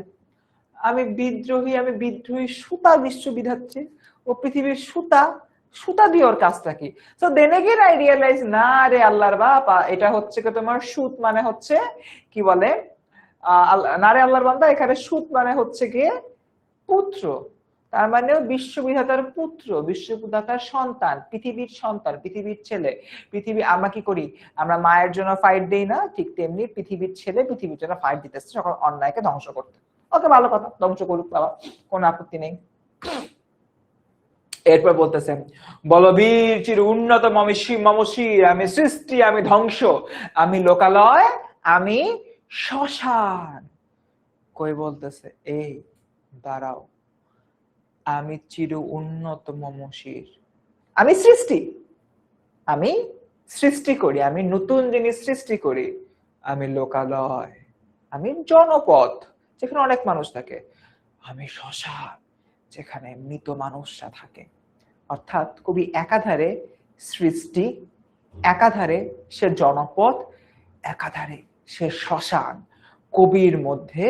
আমি বিদ্রোহী, আমি বিদ্রোহী সুতা বিশ্ববিধাত্রী, ও পৃথিবীর সুতা, সুতা দিয়ে ওর কাজটা কি? তো দেন এগেইন আই রিয়েলাইজ, না রে আল্লাহর বাপ, এটা হচ্ছে কি তোমার সুত মানে হচ্ছে কি বলে, না রে আল্লাহর বান্দা, এখানে সুত মানে হচ্ছে গিয়ে পুত্র। তার মানে বিশ্ববিধাতার পুত্র, বিশ্ববিধাতার সন্তান, পৃথিবীর সন্তান, পৃথিবীর ছেলে। পৃথিবী, আমরা কি করি, আমরা মায়ের জন্য ফাইট দেই না, ঠিক তেমনি পৃথিবীর ছেলে পৃথিবীর জন্য ফাইট দিতেছে সকল অন্যায়কে ধ্বংস করতে। ওকে ভালো কথা, ধ্বংস করুক বাবা, কোনো আপত্তি নেই। এরপর বলতেছেন বলবীর চির উন্নত মমশির, আমি সৃষ্টি, আমি ধ্বংস, আমি লোকালয়, আমি শ্মশান। কই বলতেছে এই দাঁড়াও, আমি চির উন্নত মমশির, আমি সৃষ্টি, আমি সৃষ্টি করি, আমি নতুন জিনিস সৃষ্টি করি, আমি লোকালয়, আমি জনপদ, যেখানে অনেক মানুষ থাকে। আমি শ্মশান, যেখানে মৃত মানুষরা থাকে। অর্থাৎ কবি একাধারে সৃষ্টি, একাধারে সে জনপদ, একাধারে সে শ্মশান। কবির মধ্যে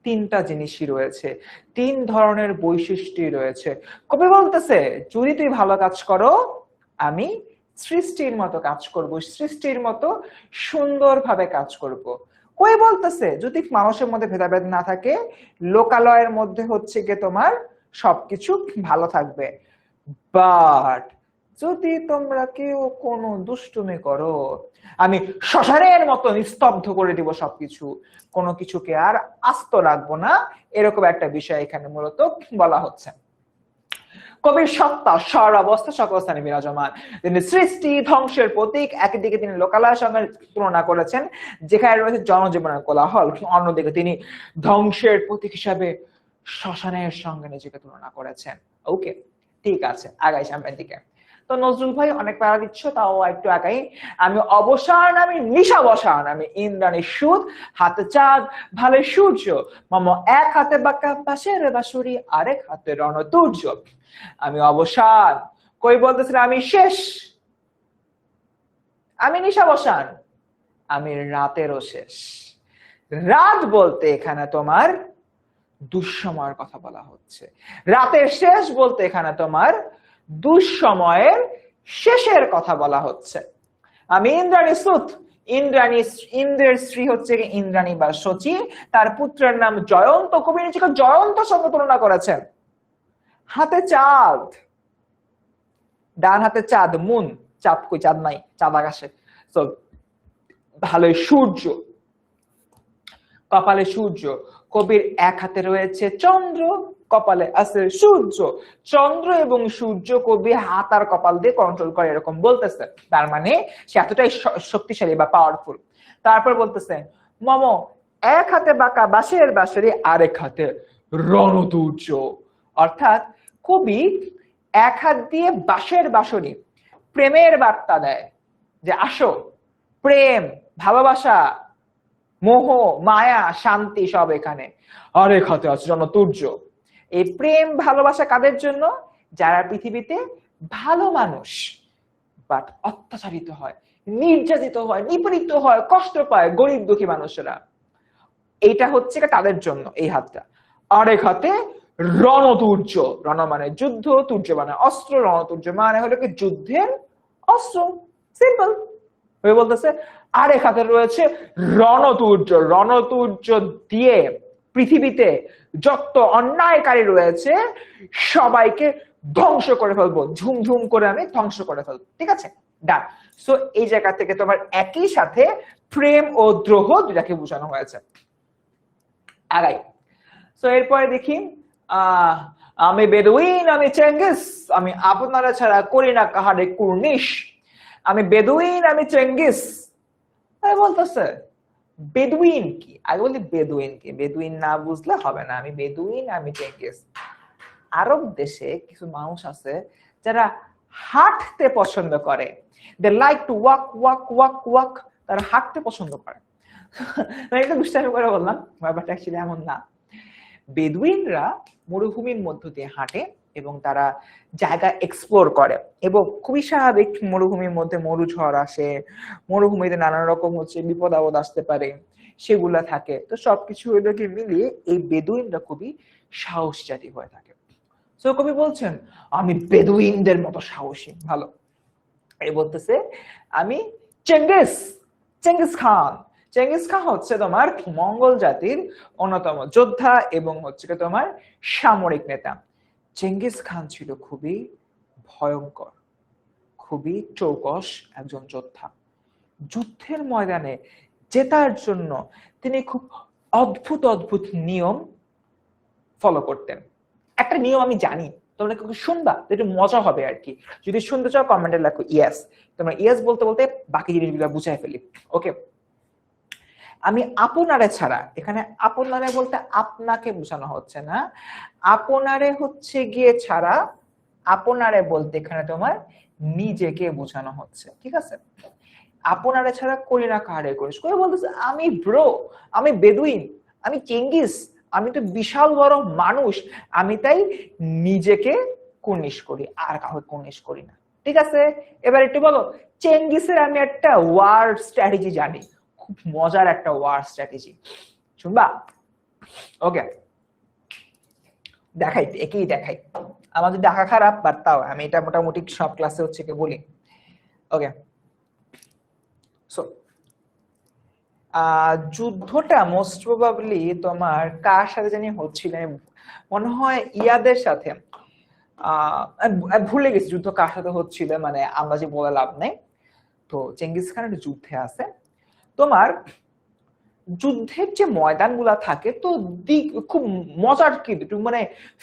তিনটা জিনিসই রয়েছে, তিন ধরনের বৈশিষ্ট্যই রয়েছে। কবি বলতেছে যদি তুই ভালো কাজ করো, আমি সৃষ্টির মতো কাজ করব, সৃষ্টির মতো সুন্দরভাবে কাজ করব। কই বলতেছে যদি মানুষের মধ্যে ভেদাভেদ না থাকে, লোকালয়ের মধ্যে হচ্ছে গিয়ে তোমার সবকিছু ভালো থাকবে। বাট যদি তোমরা কেউ কোনো দুষ্টুমি করো, আমি শ্মশানের মতো নিস্তব্ধ করে দিব সবকিছু, কোনো কিছুকে আর আস্ত রাখবো না। এরকম একটা বিষয় এখানে মূলত বলা হচ্ছে। কবির সত্তা সর্বাবস্থা সকল স্থানে বিরাজমান। তিনি সৃষ্টি ধ্বংসের প্রতীক, একদিকে তিনি লোকালয়ের সঙ্গে তুলনা করেছেন যেখানে রয়েছে জনজীবনের কোলাহল, অন্যদিকে তিনি ধ্বংসের প্রতীক হিসাবে শ্মশানের সঙ্গে নিজেকে তুলনা করেছেন। ওকে, ঠিক আছে, আগাই সামনের দিকে। তো নজরুল ভাই অনেক প্যারা দিচ্ছ, তাও একটু আগাই। আমি অবসান, আমি নিশা বসান, আমি ইন্দ্রাণী সুদ, হাতে চাঁদ ভালে সূর্য, মম এক হাতে বাঁকা বাঁশের বাঁশুরি, আরেক হাতে রণতুর্য। আমি অবসান, কই বলতেছেন আমি শেষ, আমি নিশা বসান, আমি রাতেরও শেষ। রাত বলতে এখানে তোমার দুঃসময়ের কথা বলা হচ্ছে। রাতের শেষ বলতে এখানে তোমার দুঃসময়ের শেষের কথা বলা হচ্ছে। আমি ইন্দ্রাণী সুত, ইন্দ্রাণী, ইন্দ্রের স্ত্রী হচ্ছে ইন্দ্রাণী বা শচী, তার পুত্রের নাম জয়ন্ত। কবি নিজেকে জয়ন্ত সঙ্গে তুলনা করেছেন। হাতে চাঁদ, ডান হাতে চাঁদ, মুন, চাঁদ কই, চাঁদ নাই, চাঁদ আকাশে। তো ভালোই সূর্য, কপালে সূর্য। কবির এক হাতে রয়েছে চন্দ্র, কপালে আছে সূর্য। চন্দ্র এবং সূর্য কবি হাত আর কপাল দিয়ে কন্ট্রোল করে, এরকম বলতেছে। তার মানে সে এতটাই শক্তিশালী বা পাওয়ারফুল। তারপর বলতেছে মম এক হাতে বাঁকা বাঁশের বাঁশুরি, আরেক হাতে রণতুর্য। অর্থাৎ কবি এক হাত দিয়ে বাঁশের বাঁশুরি, প্রেমের বার্তা দেয় যে আসো, প্রেম, ভালোবাসা, মোহ, মায়া, শান্তি সব এখানে। আরেক হাতে আছে রণতুর্য। এই প্রেম ভালোবাসা কাদের জন্য? যারা পৃথিবীতে ভালো মানুষ বাট অত্যাচারিত হয়, নির্যাতিত হয়, নিপীড়িত হয়, কষ্ট পায়, গরিব দুঃখী মানুষেরা। এইটা হচ্ছে তাদের জন্য এই হাতটা। আরেক হাতে রণতুর্য, রণ মানে যুদ্ধ, তুর্য মানে অস্ত্র, রণতুর্য মানে হলো কি যুদ্ধের অস্ত্র। সিম্পল হয়ে বলতেছে। আরেক হাতে রয়েছে রণতুর্য, রণতুর্য দিয়ে পৃথিবীতে যত অন্যায়কারী রয়েছে সবাইকে ধ্বংস করে ফেলবো, ঝুমঝুম করে আমি ধ্বংস করে ফেলবো। ঠিক আছে, ডান। সো এই জায়গা থেকে তোমার একই সাথে প্রেম ও দ্রোহ দুটাকে বোঝানো হয়েছে। আগাই। সো এরপরে দেখি আমি বেদুইন, আমি চেঙ্গিস, আমি আপনারা ছাড়া করি না কাহারে কুর্নিশ। আমি বেদুইন, আমি চেঙ্গিস। বলতেছে বেদুইন কি? আগে বলি বেদুইন কি, বেদুইন না বুঝলে হবে না। আমি বেদুইন, আমি চেঙ্গিস। আরব দেশে কিছু মানুষ আছে যারা হাঁটতে পছন্দ করে। They like to walk walk walk walk, তারা হাঁটতে পছন্দ করে। একটা দুষ্টামি করে বললাম, ব্যাপারটা অ্যাকচুয়ালি এমন না। বেদুইনরা মরুভূমির মধ্য দিয়ে হাঁটে এবং তারা জায়গা এক্সপ্লোর করে, এবং খুবই স্বাভাবিক মরুভূমির মধ্যে মরুঝড় আসে, মরুভূমিতে নানান রকম হচ্ছে বিপদ আপদ আসতে পারে, সেগুলা থাকে। তো সবকিছু এটাকে মিলিয়ে এই বেদুইনরা খুবই সাহস জাতি হয়ে থাকে। তো কবি বলছেন আমি বেদুইনদের মতো সাহসী। ভালো। এই বলতেছে আমি Genghis, Genghis Khan. Genghis Khan হচ্ছে তোমার মঙ্গল জাতির অন্যতম যোদ্ধা এবং হচ্ছে তোমার সামরিক নেতা। চেঙ্গিস খান ছিল খুবই ভয়ঙ্কর, খুবই চৌকস একজন যোদ্ধা। যুদ্ধের ময়দানে জেতার জন্য তিনি খুব অদ্ভুত অদ্ভুত নিয়ম ফলো করতেন। একটা নিয়ম আমি জানি, তোমরা শুনবা, একটু মজা হবে আর কি। যদি শুনতে চাও কমেন্টে লেখো ইয়েস। তোমরা ইয়েস বলতে বলতে বাকি জিনিসগুলো বুঝাই ফেলি। ওকে, আমি আপনারে ছাড়া, এখানে আপনারে বলতে আপনাকে বোঝানো হচ্ছে না, আপনারে হচ্ছে গিয়ে ছাড়া, আপনারে বলতে এখানে তোমার নিজেকে বোঝানো হচ্ছে। ঠিক আছে, আপনারে ছাড়া করি না কাহারে করিস। করে বলতেছে আমি ব্রো, আমি বেদুইন, আমি চেঙ্গিস, আমি তো বিশাল বড় মানুষ, আমি তাই নিজেকে কুর্নিশ করি, আর কাউকে কুর্নিশ করি না। ঠিক আছে, এবার একটু বলো, চেঙ্গিসের আমি একটা ওয়ার স্ট্র্যাটেজি জানি, খুব মজার একটা ওয়ার স্ট্র্যাটেজি, শুনবা? ওকে, দেখাই, একেই দেখাই। আমাদের দেখা খারাপ, বাট তাও আমি এটা মোটামুটি সব ক্লাসে হচ্ছে কি বলি। ওকে, সো যুদ্ধটা মোস্ট প্রবাবলি তোমার কার সাথে জানি হচ্ছিল, মনে হয় ইয়াদের সাথে। ভুলে গেছি যুদ্ধ কার সাথে হচ্ছিল, মানে আমরা যে বলে লাভ নেই। তো চেঙ্গিস খান একটা যুদ্ধে আছে, তোমার যুদ্ধের যে ময়দানগুলা থাকে তো দিক খুব মজার, কিন্তু মানে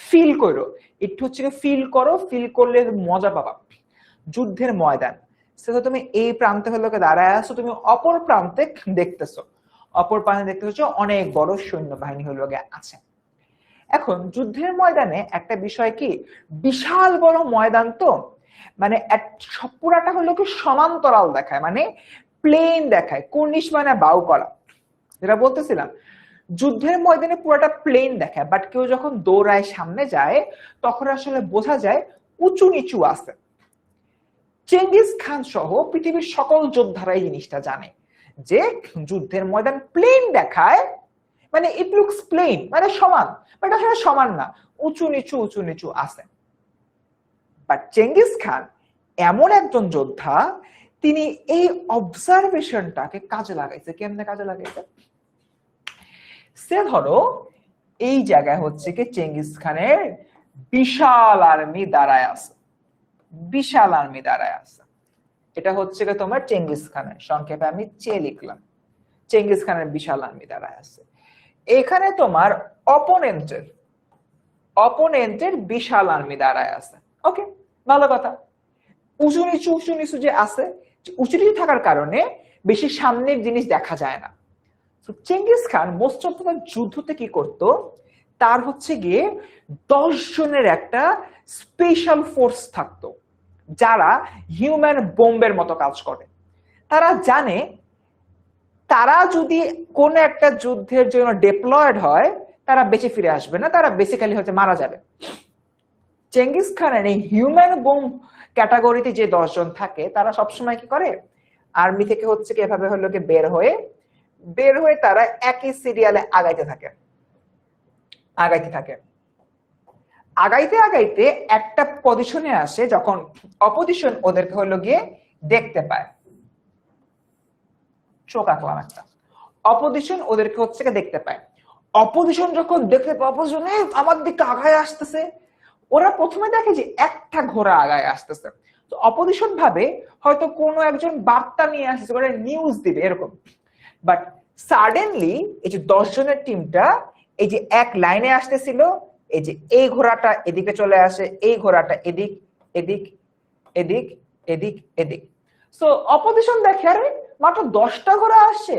ফিল করো, একটু হচ্ছে ফিল করো, ফিল করলে মজা পাবা। যুদ্ধের ময়দান, সেটা তুমি এই প্রান্তে হলো দাঁড়ায় আছো, তুমি অপর প্রান্তে দেখতেছো, অপর প্রান্তে দেখতে হচ্ছে অনেক বড় সৈন্য বাহিনী হলো আছে। এখন যুদ্ধের ময়দানে একটা বিষয় কি, বিশাল বড় ময়দান তো, মানে পুরাটা হলো কি সমান্তরাল দেখায়, মানে প্লেন দেখায়, কর্নিশ মানে বাউ করা, যেটা বলতেছিলাম। যুদ্ধের ময়দানে পুরোটা প্লেন দেখায়, বাট কেউ যখন দৌড়ায় সামনে যায় তখন আসলে বোঝা যায় উঁচু নিচু আছে। চেঙ্গিস খান সহ পৃথিবীর সকল যোদ্ধারা এই জিনিসটা জানে যে যুদ্ধের ময়দান প্লেন দেখায়, মানে ইট লুকস প্লেন, মানে সমান, বাট আসলে সমান না, উঁচু নিচু আছে। বাট চেঙ্গিস খান এমন একজন যোদ্ধা, তিনি এই অবজারভেশনটাকে কাজে লাগাইছে। কেমনে কাজে লাগাইছে? সে ধরো এই জায়গায় হচ্ছে কি চেঙ্গিস খানের বিশাল আর্মি দাঁড়ায় আছে, বিশাল আর্মি দাঁড়ায় আছে। এটা হচ্ছে কি তোমার চেঙ্গিস খানের, সংক্ষেপে আমি চে লিখলাম, চেঙ্গিস খানের বিশাল আর্মি দাঁড়ায় আছে। এখানে তোমার অপোনেন্টের বিশাল আর্মি দাঁড়ায় আছে। ওকে, ভালো কথা। উঁচু নিচু যে আছে, উঁচু নিচু থাকার কারণে বেশি সামনের জিনিস দেখা যায় না। Genghis Khan most of the যুদ্ধতে কি করতো, তার হচ্ছে গিয়ে 10 জনের একটা স্পেশাল ফোর্স থাকতো, যারা হিউম্যান বোম্বের মতো কাজ করে। তারা জানে তারা যদি কোন একটা যুদ্ধের জন্য ডিপ্লয়েড হয়, তারা বেঁচে ফিরে আসবে না, তারা বেসিক্যালি হচ্ছে মারা যাবে। চেঙ্গিস খানের এই হিউম্যান বোম ক্যাটাগরিতে যে 10 জন থাকে, তারা সবসময় কি করে, আর্মি থেকে হচ্ছে কি এভাবে হলো কি বের হয়ে তারা একই সিরিয়ালে আগাইতে থাকে, আগাইতে একটা পজিশনে আসে, যখন অপোজিশন ওদেরকে হলো গিয়ে দেখতে পায়। চোখ আঁকলাম একটা, অপোজিশন ওদেরকে হচ্ছে দেখতে পায়। অপোজিশন যখন দেখতে পায় অপোজিশন আমার দিকে আগায় আসতেছে, ওরা প্রথমে দেখে যে একটা ঘোড়া আগায় আসতেছে, তো অপোজিশন ভাবে হয়তো কোনো একজন বার্তা নিয়ে আসছে, ওরা নিউজ দিবে এরকম। বাট সাডেনলি এই যে 10 জনের টিমটা এই যে এক লাইনে আসতেছিল, এই যে এই ঘোড়াটা এদিকে চলে আসে, এই ঘোড়াটা এদিক এদিক এদিক এদিক এদিক। সো অপোজিশন দেখে আরে মাত্র 10টা ঘোড়া আসছে,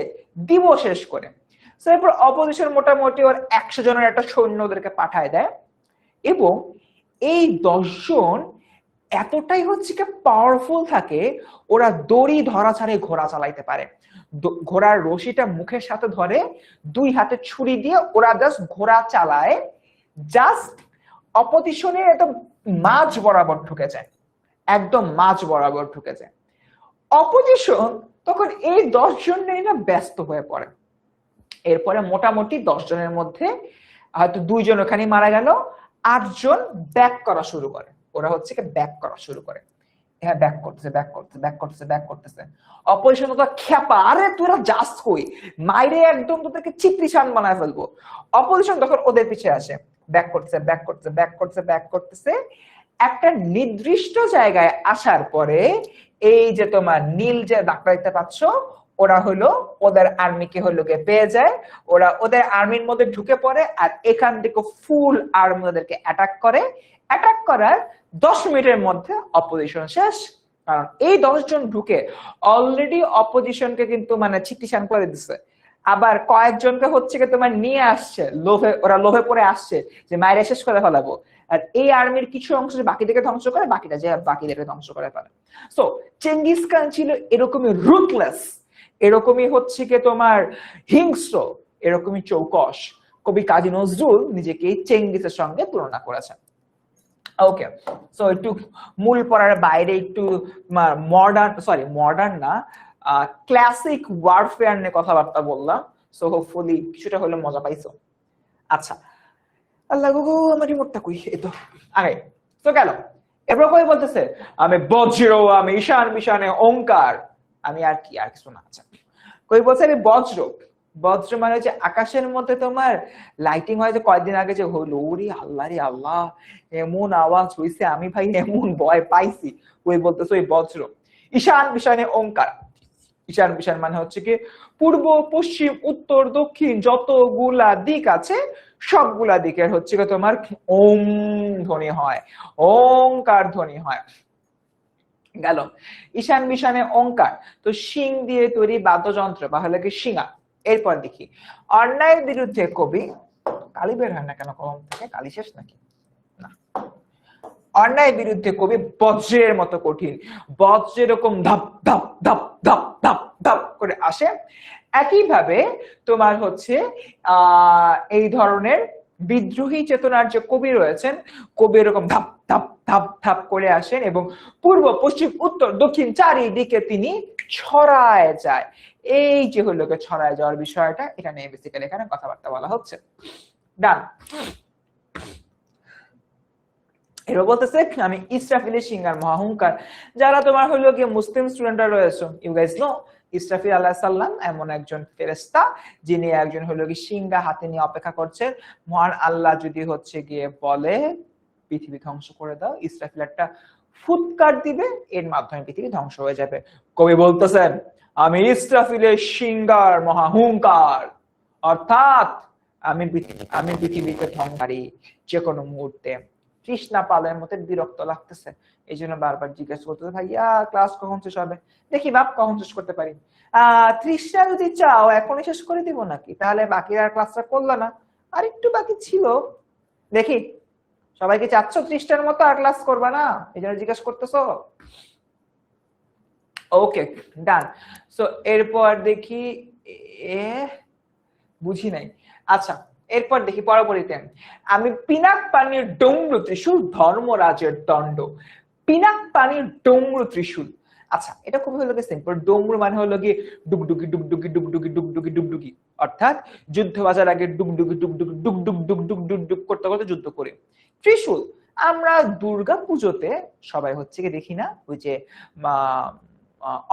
দিব শেষ করে। সো এরপর অপোজিশন মোটামুটি ওর 100 জনের একটা সৈন্য ওদেরকে পাঠায় দেয়, এবং এই 10 জন এতটাই হচ্ছে কি পাওয়ারফুল থাকে, ওরা দড়ি ধরা ছাড়াই ঘোড়া চালাইতে পারে। ঘোড়ার রশিটা মুখের সাথে ধরে, 2 হাতে ছুরি দিয়ে ওরা জাস্ট ঘোড়া চালায়, জাস্ট অপোজিশনের একদম মাঝ বরাবর ঢুকে যায়, একদম মাঝ বরাবর ঢুকে যায়। অপোজিশন তখন এই 10 জন নিয়ে না ব্যস্ত হয়ে পড়ে। এরপরে মোটামুটি 10 জনের মধ্যে হয়তো 2 জন ওখানে মারা গেল, 8 জন ব্যাক করা শুরু করে। ওরা হচ্ছে কি ব্যাক করা শুরু করে, হ্যাঁ ব্যাক করতেছে। অপোজিশন তো খেপা, আরে তোরা যাস কই, মাইরে একদম তোদেরকে চিত্রিশান বানায় ফেলবো। অপোজিশন তখন ওদের পিছে আসে, ব্যাক করতেছে। একটা নির্দিষ্ট জায়গায় আসার পরে এই যে তোমার নীল যে দাগটা দেখতে পাচ্ছ, ওরা হলো ওদের আর্মিকে হলো গিয়ে পেয়ে যায়, ওরা ওদের আর্মির মধ্যে ঢুকে পড়ে, আর এখান থেকে ফুল আর্মি ওদেরকে অ্যাটাক করার 10 মিনিটের মধ্যে অপোজিশন শেষ। কারণ এই 10 জন ঢুকে অলরেডি অপোজিশনকে কিন্তু মানে চিকিৎসান করে দিচ্ছে, আবার কয়েকজনকে হচ্ছে কি তোমার নিয়ে আসছে, ওরা লোভে পড়ে আসছে যে মায়ের শেষ করে ফেলাবো। আর এই আর্মির কিছু অংশ বাকিদেরকে ধ্বংস করে, বাকিটা যে বাকিদেরকে ধ্বংস করে ফেলে। সো চেঙ্গিস খান ছিল এরকমই রুথলেস, এরকমই হচ্ছে কি তোমার হিংস্র, এরকমই চৌকস। কবি কাজী নজরুল নিজেকে চেঙ্গিসের সঙ্গে তুলনা করেছেন। ওকে, সো একটু মূল পড়ার বাইরে একটু মডার্ন না, ক্লাসিক ওয়ারফেয়ার নিয়ে কথাবার্তা বললাম। সো হোপফুলি কিছুটা হলে মজা পাইছো। আচ্ছা, আল্লাহ গো আমার রিমোটটা কই, এই তো আগে তো গেল। এরপর কই বলতেছে আমি বজ্র, আমি ঈশান মিশানে ওঙ্কার, আমি আর কি আর কিছু না। আচ্ছা, কই বলছে আমি বজ্র। বজ্র মানে হচ্ছে আকাশের মধ্যে তোমার লাইটিং হয় যে কয়েকদিন আগে যে হইলো, ওরে আল্লাহ রে আল্লাহ, এমন আওয়াজ হইছে, আমি ভাই এমন ভয় পাইছি। ওই বলতেছে ওই বজ্র। ঈশান মিশানে ওঙ্কার, ঈশান মিশান মানে হচ্ছে কি পূর্ব পশ্চিম উত্তর দক্ষিণ যতগুলা দিক আছে সবগুলা দিকের হচ্ছে কি তোমার ওম ধ্বনি হয়, ওঙ্কার ধ্বনি হয়। গেল ঈশান মিশানে ওঙ্কার, তো শিং দিয়ে তৈরি বাদ্যযন্ত্র বা হলো কি শিঙা। এরপর দেখি অন্যায়ের বিরুদ্ধে কবি, কালি বের হয় না কেন কলম থেকে, কালি শেষ নাকি না, অন্যায়ের বিরুদ্ধে কবি বজ্রের মতো কঠিন, বজ্র এরকম ধাপ ধাপ ধাপ ধাপ ধাপ ধাপ করে আসে। একইভাবে তোমার হচ্ছে এই ধরনের বিদ্রোহী চেতনার যে কবি রয়েছেন, কবি এরকম ধাপ ধাপ ধাপ ধাপ করে আসেন এবং পূর্ব পশ্চিম উত্তর দক্ষিণ চারিদিকে তিনি ছড়ায় যায়। এই যে হলো ছড়ায় যাওয়ার বিষয়টা, এখানে বেসিক্যালি এখানে কথাবার্তা বলা হচ্ছে। ডান। এরা বলতেছে আমি ইসরাফিলের সিঙ্গার মহাহুঙ্কার। যারা তোমার হলো গিয়ে মুসলিম স্টুডেন্টরা রয়েছে, ইউ গাইস নো ইসরাফিল আলাইহিস সালাম এমন একজন ফেরেশতা যিনি একজন হলো গিয়ে সিঙ্গা হাতে নিয়ে অপেক্ষা করছে। মহান আল্লাহ যদি হচ্ছে গিয়ে বলে পৃথিবী ধ্বংস করে দাও, ইসরাফিল একটা ফুৎকার দিবে, এর মাধ্যমে পৃথিবী ধ্বংস হয়ে যাবে। কবি বলতেছেন আমি ইসরাফিলের সিঙ্গার মহাহুঙ্কার, অর্থাৎ আমি পৃথিবীকে ধ্বংসকারী যে কোনো মুহূর্তে। তৃষ্ণা পালের মতো বিরক্ত লাগতেছে, এই জন্য বারবার জিজ্ঞেস করতেছে ভাইয়া ক্লাস কখন শেষ হবে, দেখি বাপ কখন শেষ করতে পারি। তৃষ্ণা যদি চাও এখনই শেষ করে দিব নাকি, তাহলে বাকি আর ক্লাসটা করলো না, আর একটু বাকি ছিল, দেখি সবাইকে চাচ্ছ তৃষ্ণার মতো আর ক্লাস করবা না, এই জন্য জিজ্ঞেস করতেছো। ওকে ডান। সো এরপর দেখি বুঝি নাই। আচ্ছা এরপর দেখি পরবর্তীতে আমি পিনাক পানির ডমরু ত্রিশূল ধর্মরাজের দণ্ড। পিনাক পানির ডমরু ত্রিশূল, আচ্ছা এটা খুবই হলো সিম্পল। ডমরু মানে হলো কি ডুগডুগি ডুগডুগি ডুগডুগি ডুগডুগি ডুগডুগি, অর্থাৎ যুদ্ধ বাজার আগে ডুগডুগি ডুগডুগি ডুগডুগ ডুগডুগ ডুগডুগ করতে করতে যুদ্ধ করি। ত্রিশূল আমরা দুর্গা পুজোতে সবাই হচ্ছে কি দেখি না, ওই যে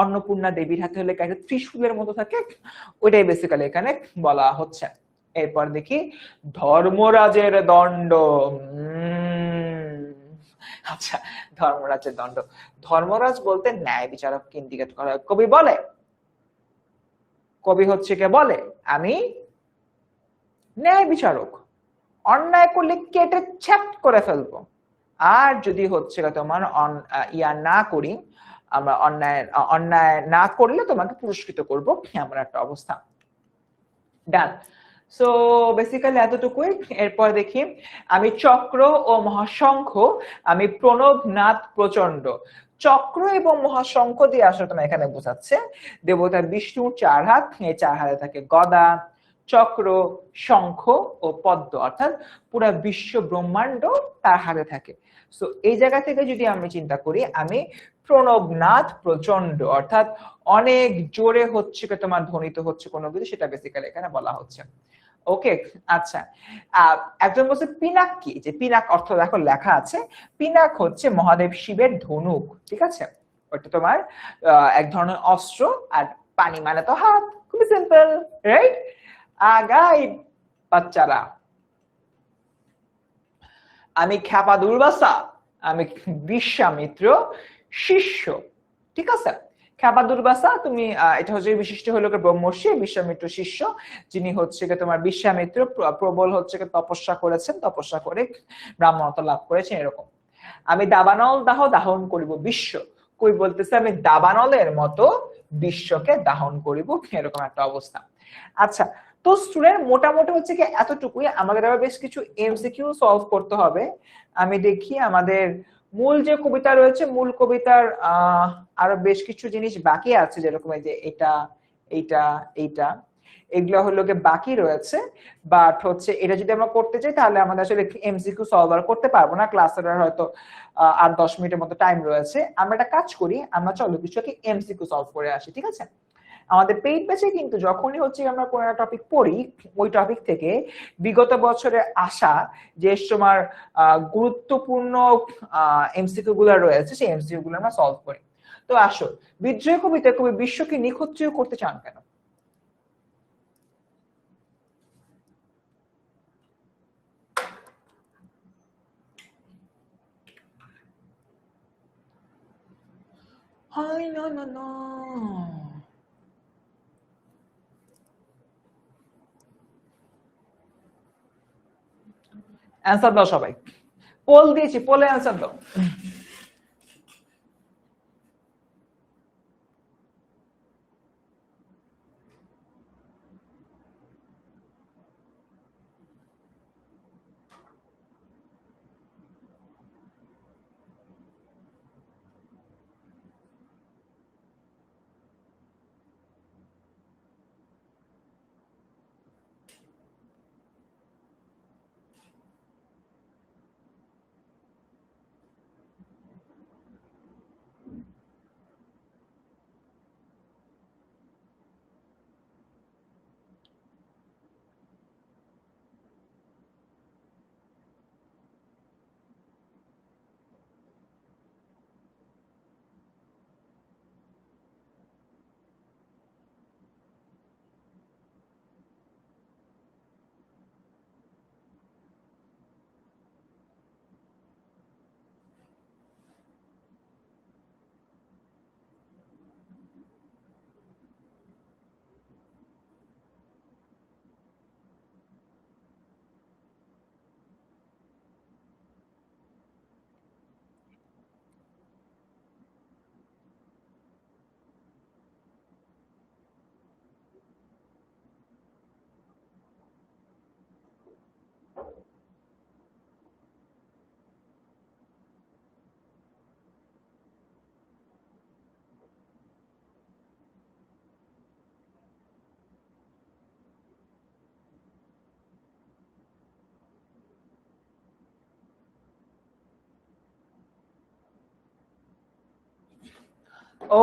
অন্নপূর্ণা দেবীর হাতে হলে একটা ত্রিশূলের মতো থাকে, ওইটাই বেসিক্যালি এখানে বলা হচ্ছে। এরপর দেখি ধর্মরাজের দণ্ড। আচ্ছা ধর্মরাজের দণ্ড, ধর্মরাজ বলতে ন্যায় বিচারককে ইন্ডিকেট করা হয়। কবি বলে, কবি হচ্ছে কে বলে আমি ন্যায় বিচারক, অন্যায় করলে কেটে ছ্যাপ্ট করে ফেলবো, আর যদি হচ্ছে তোমার ইয়া না করি, আমরা অন্যায় না করলে তোমাকে পুরস্কৃত করবো, এমন একটা অবস্থা। ডান। সো বেসিক্যালি এতটুকুই। এরপর দেখি আমি চক্র ও মহাশঙ্খ, আমি প্রণব নাথ প্রচন্ড। চক্র এবং মহাশঙ্খ দিয়ে আসলে তোমার এখানে বোঝাচ্ছে দেবতা বিষ্ণুর চার হাত, এই চার হাতে থাকে গদা, চক্র, শঙ্খ ও পদ্ম, অর্থাৎ পুরা বিশ্ব ব্রহ্মাণ্ড তার হাতে থাকে। সো এই জায়গা থেকে যদি আমি চিন্তা করি আমি প্রণবনাথ প্রচন্ড, অর্থাৎ অনেক জোরে হচ্ছে তোমার ধ্বনিত হচ্ছে কোনো কিছু, সেটা বেসিক্যালি এখানে বলা হচ্ছে। ওকে আচ্ছা, একজন বলছে পিনাক কি, যে পিনাক অর্থ দেখো লেখা আছে, পিনাক হচ্ছে মহাদেব শিবের ধনুক, ঠিক আছে, ওটা তোমার এক ধরনের অস্ত্র, আর পানি মানে তো হাত, খুবই সিম্পল রাইট। আগাই বাচ্চারা, আমি খ্যাপা দুর্বাসা, আমি বিশ্বামিত্র শিষ্য, ঠিক আছে। খ্যাপা দুর্বাসা তুমি এটা হচ্ছে বিশিষ্ট হলো ব্রহ্মর্ষি, বিশ্বামিত্র শিষ্য, যিনি হচ্ছে তোমার বিশ্বামিত্র প্রবল হচ্ছে তপস্যা করেছেন, তপস্যা করে ব্রাহ্মণত্ব লাভ করেছেন এরকম। আমি দাবানল দাহ দাহন করিব বিশ্ব, কই বলতেছে আমি দাবানলের মতো বিশ্বকে দাহন করিব, এরকম একটা অবস্থা। আচ্ছা তো স্টুডেন্ট মোটামুটি হচ্ছে কি এতটুকুই, আমাদের আবার বেশ কিছু এমসিকিউ সলভ করতে হবে। আমি দেখি আমাদের মূল যে কবিতা রয়েছে, মূল কবিতার আরো বেশ কিছু জিনিস বাকি আছে, যেরকম এই যে এটা এইটা এইটা। এগুলো হলো গিয়ে বাকি রয়েছে, বাট হচ্ছে এটা যদি আমরা করতে চাই তাহলে আমাদের আসলে এমসিকিউ সলভ আর করতে পারবো না, ক্লাসের হয়তো 8-10 মিনিটের মতো টাইম রয়েছে। আমরা একটা কাজ করি, আমরা চলো কিছু এমসিকিউ সলভ করে আসি, ঠিক আছে? আমাদের পেইড ব্যাচে কিন্তু যখনই হচ্ছে আমরা কোনো একটা টপিক পড়ি, ওই টপিক থেকে বিগত বছরে আসা যে তোমার গুরুত্বপূর্ণ এমসিকিউ গুলো রয়েছে সেই এমসিকিউ গুলো আমরা সলভ করি। তো আসো, বিদ্রোহী কবিতায় কবি বিশ্বকে নিখোঁজ করতে চান কেন? হাই না না না, অ্যান্সার দাও সবাই, পোল দিয়েছি, পোলে অ্যান্সার দাও।